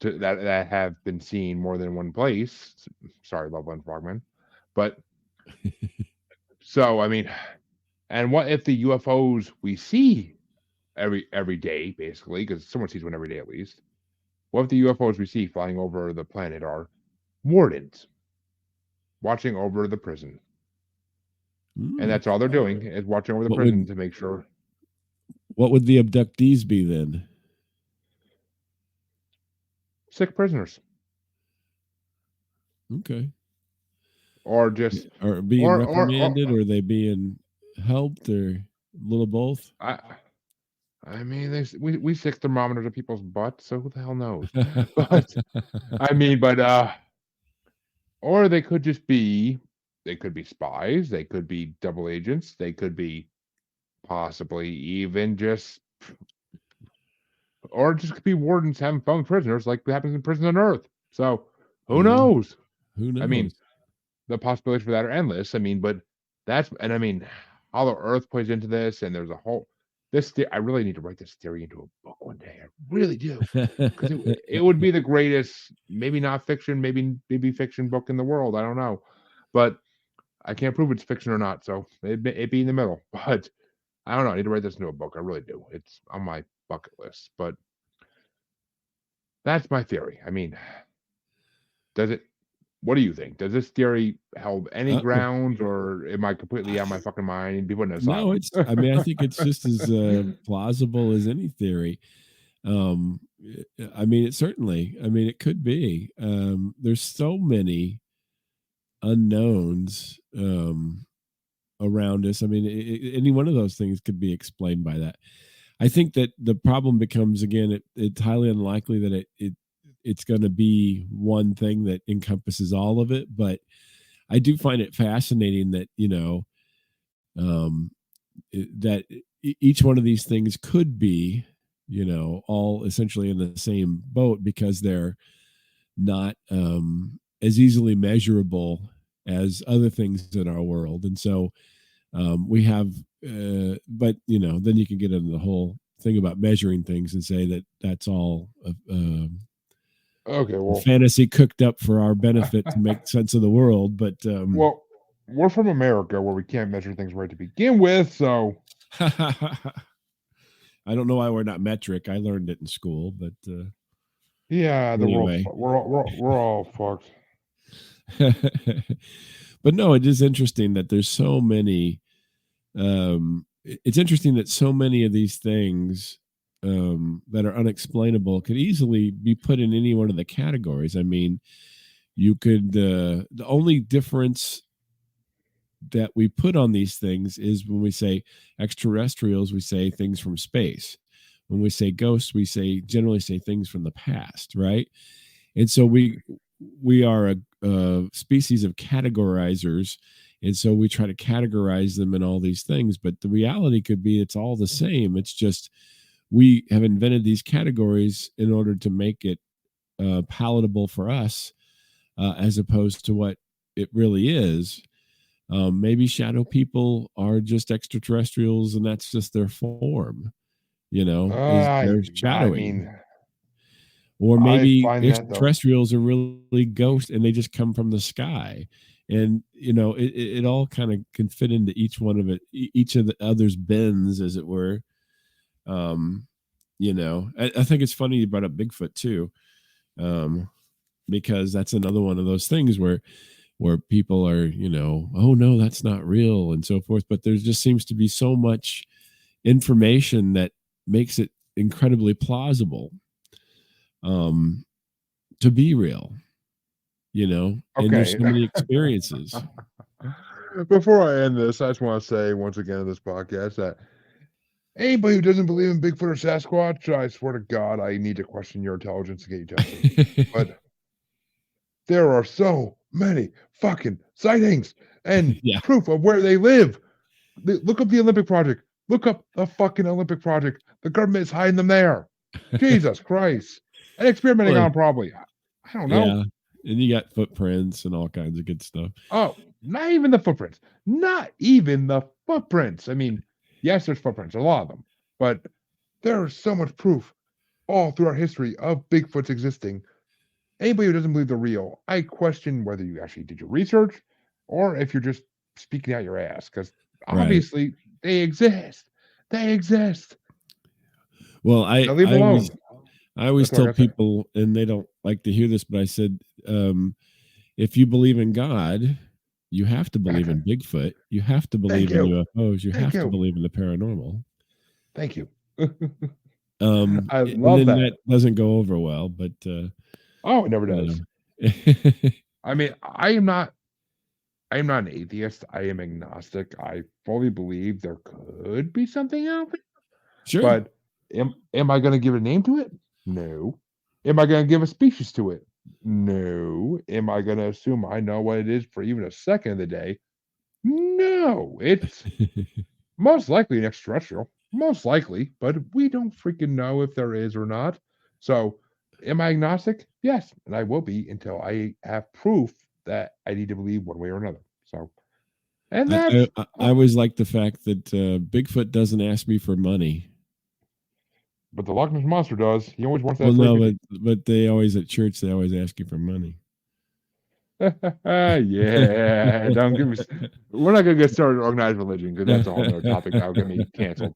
C: that have been seen more than one place. Sorry, Loveland Frogman. But so, and what if the UFOs we see every day, basically, because someone sees one every day at least, what if the UFOs we see flying over the planet are wardens watching over the prison? And that's all they're doing is watching over the prison to make sure.
D: What would the abductees be then?
C: Sick prisoners.
D: Okay.
C: Or just
D: are being reprimanded, or are they being helped, or a little both?
C: We stick thermometers at people's butts, so who the hell knows? Or they could just be, spies, they could be double agents, they could be possibly even just could be wardens having fun with prisoners like happens in prison on Earth. So who knows?
D: Who knows?
C: The possibilities for that are endless. But that's, and Hollow Earth plays into this, and there's a whole I really need to write this theory into a book one day. I really do, because it would be the greatest, maybe not fiction, maybe fiction book in the world. I don't know, but I can't prove it's fiction or not. So it'd be in the middle. But I don't know. I need to write this into a book. I really do. It's on my bucket list. But that's my theory. What do you think? Does this theory hold any grounds, or am I completely out of my fucking mind and be putting this
D: No, it's. I think it's just as plausible as any theory. It certainly. It could be. There's so many unknowns around us. Any one of those things could be explained by that. I think that the problem becomes, again, it's highly unlikely that it's going to be one thing that encompasses all of it. But I do find it fascinating that, that each one of these things could be, all essentially in the same boat, because they're not as easily measurable as other things in our world. And so We have, but then you can get into the whole thing about measuring things and say that that's all
C: Okay, well,
D: fantasy cooked up for our benefit to make sense of the world. But
C: well, we're from America where we can't measure things right to begin with, so
D: I don't know why we're not metric. I learned it in school, but
C: yeah,
D: anyway.
C: we're all fucked.
D: But no, it is interesting that there's so many. It's interesting that so many of these things that are unexplainable could easily be put in any one of the categories. I mean, you could the only difference that we put on these things is when we say extraterrestrials, we say things from space. When we say ghosts, we generally say things from the past, right? And so we are a species of categorizers, and so we try to categorize them in all these things. But the reality could be it's all the same. It's just we have invented these categories in order to make it palatable for us, as opposed to what it really is. Maybe shadow people are just extraterrestrials, and that's just their form. They're shadowing. Or maybe extraterrestrials are really ghosts and they just come from the sky. And, it all kind of can fit into each one of each of the others' bins, as it were. I think it's funny you brought up Bigfoot too, because that's another one of those things where people are, oh no, that's not real and so forth. But there just seems to be so much information that makes it incredibly plausible to be real, and there's so many experiences.
C: Before I end this, I just want to say once again in this podcast that anybody who doesn't believe in Bigfoot or Sasquatch, I swear to God, I need to question your intelligence and get you tested. But there are so many fucking sightings and proof of where they live. Look up the Olympic Project. Look up the fucking Olympic Project. The government is hiding them there. Jesus Christ. And experimenting on them probably. I don't know.
D: Yeah. And you got footprints and all kinds of good stuff.
C: Oh, not even the footprints. Not even the footprints. I mean, yes, there's footprints, a lot of them. But there's so much proof all through our history of Bigfoot's existing. Anybody who doesn't believe they're real, I question whether you actually did your research or if you're just speaking out your ass. Because obviously they exist. They exist.
D: Well, I always tell people, and they don't like to hear this, but I said, if you believe in God, you have to believe in Bigfoot. You have to believe in UFOs. You have to believe in the paranormal.
C: Thank you.
D: I love that. That doesn't go over well, but
C: it never does. I mean, I am not an atheist. I am agnostic. I fully believe there could be something out there.
D: Sure.
C: But am I going to give a name to it? No. Am I going to give a species to it? No. Am I going to assume I know what it is for even a second of the day? No. It's most likely an extraterrestrial. Most likely. But we don't freaking know if there is or not. So, am I agnostic? Yes. And I will be until I have proof that I need to believe one way or another. So, and that's...
D: I always like the fact that Bigfoot doesn't ask me for money.
C: But the Loch Ness Monster does. He always wants that.
D: Well, no, but they always at church. They always ask you for money.
C: Yeah, don't give me. We're not gonna get started on organized religion because that's a whole other topic that'll get me canceled.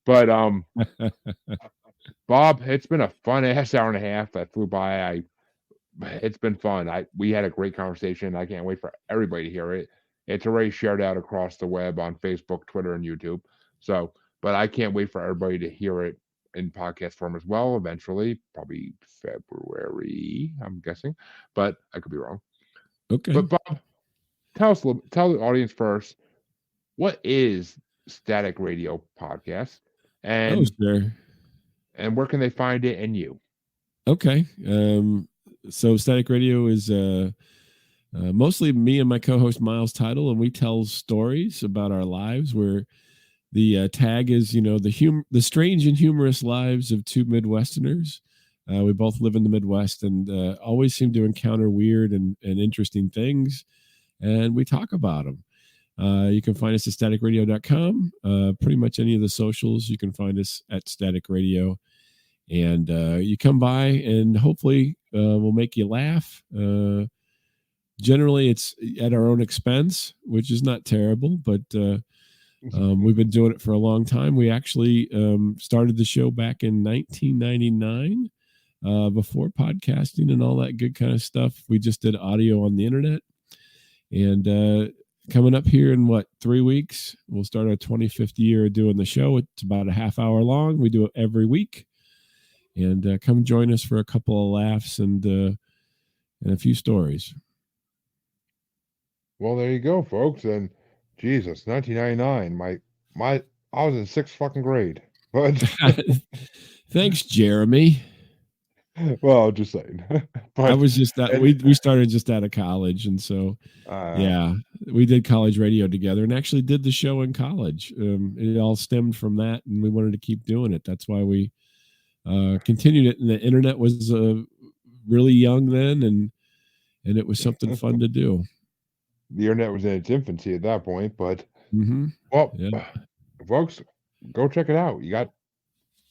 C: But Bob, it's been a fun ass hour and a half that flew by. It's been fun. We had a great conversation. I can't wait for everybody to hear it. It's already shared out across the web on Facebook, Twitter, and YouTube. So, but I can't wait for everybody to hear it in podcast form as well eventually, probably February, I'm guessing, but I could be wrong.
D: Okay.
C: But Bob, tell the audience first, what is Static Radio Podcast? And and where can they find it and you?
D: Okay. So Static Radio is mostly me and my co-host Miles Tidal, and we tell stories about our lives where the tag is, the strange and humorous lives of two Midwesterners. We both live in the Midwest and always seem to encounter weird and interesting things, and we talk about them. You can find us at staticradio.com. Pretty much any of the socials, you can find us at Static Radio. And you come by, and hopefully we'll make you laugh. Generally, it's at our own expense, which is not terrible, but we've been doing it for a long time. We actually started the show back in 1999, before podcasting and all that good kind of stuff. We just did audio on the internet. And coming up here in 3 weeks, we'll start our 25th year of doing the show. It's about a half hour long. We do it every week. And come join us for a couple of laughs and a few stories.
C: Well, there you go, folks. And Jesus, 1999. I was in 6th fucking grade. But
D: Thanks, Jeremy.
C: well, just saying.
D: I was just that we started just out of college, and so yeah, we did college radio together, and actually did the show in college. It all stemmed from that, and we wanted to keep doing it. That's why we continued it. And the internet was really young then, and it was something fun to do.
C: The internet was in its infancy at that point, but well, folks, go check it out. You got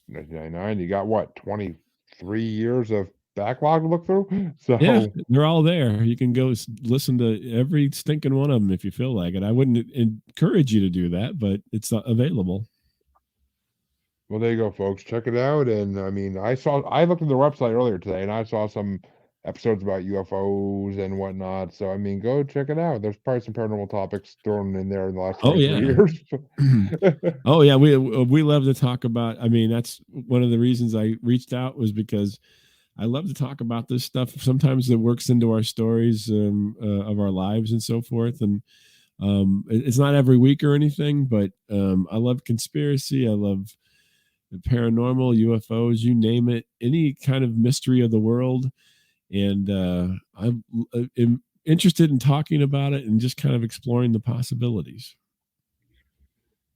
C: 1999. You got what, 23 years of backlog to look through? So
D: yeah, they're all there. You can go listen to every stinking one of them if you feel like it. I wouldn't encourage you to do that, but it's available.
C: Well, there you go, folks. Check it out. And I mean, I looked at the website earlier today, and I saw some episodes about UFOs and whatnot. So I mean, go check it out. There's probably some paranormal topics thrown in there in the last 23 years.
D: Oh yeah, we love to talk about. I mean, that's one of the reasons I reached out, was because I love to talk about this stuff. Sometimes it works into our stories of our lives and so forth. And it's not every week or anything, but I love conspiracy. I love the paranormal, UFOs, you name it, any kind of mystery of the world. And I'm interested in talking about it and just kind of exploring the possibilities.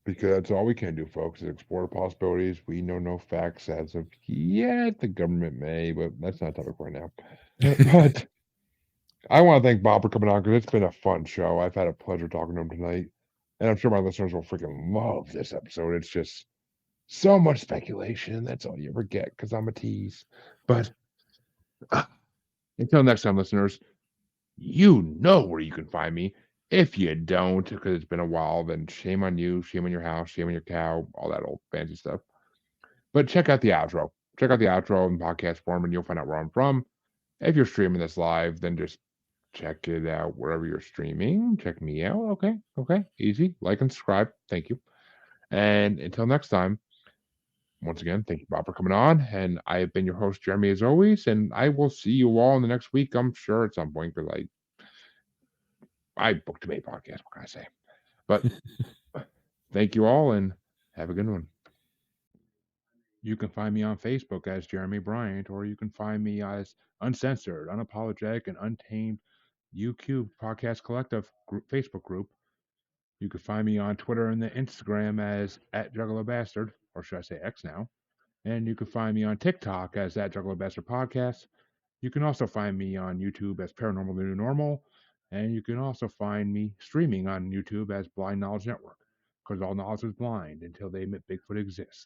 C: Because that's all we can do, folks, is explore possibilities. We know no facts as of yet. The government may, but that's not a topic right now. But I want to thank Bob for coming on, because it's been a fun show. I've had a pleasure talking to him tonight. And I'm sure my listeners will freaking love this episode. It's just so much speculation. That's all you ever get, because I'm a tease. But until next time, listeners, you know where you can find me. If you don't, because it's been a while, then shame on you, shame on your house, shame on your cow, all that old fancy stuff. But check out the outro. Check out the outro in podcast form, and you'll find out where I'm from. If you're streaming this live, then just check it out wherever you're streaming. Check me out. Okay. Easy. Like and subscribe. Thank you. And until next time, once again, thank you, Bob, for coming on. And I have been your host, Jeremy, as always. And I will see you all in the next week, I'm sure, at some point, because I booked a May podcast. What can I say? But thank you all, and have a good one. You can find me on Facebook as Jeremy Bryant, or you can find me as Uncensored, Unapologetic, and Untamed UQ Podcast Collective Facebook group. You can find me on Twitter and the Instagram as @JuggaloBastard, or should I say X now. And you can find me on TikTok as @JuggaloBastard Podcast. You can also find me on YouTube as Paranormal The New Normal. And you can also find me streaming on YouTube as Blind Knowledge Network, because all knowledge is blind until they admit Bigfoot exists.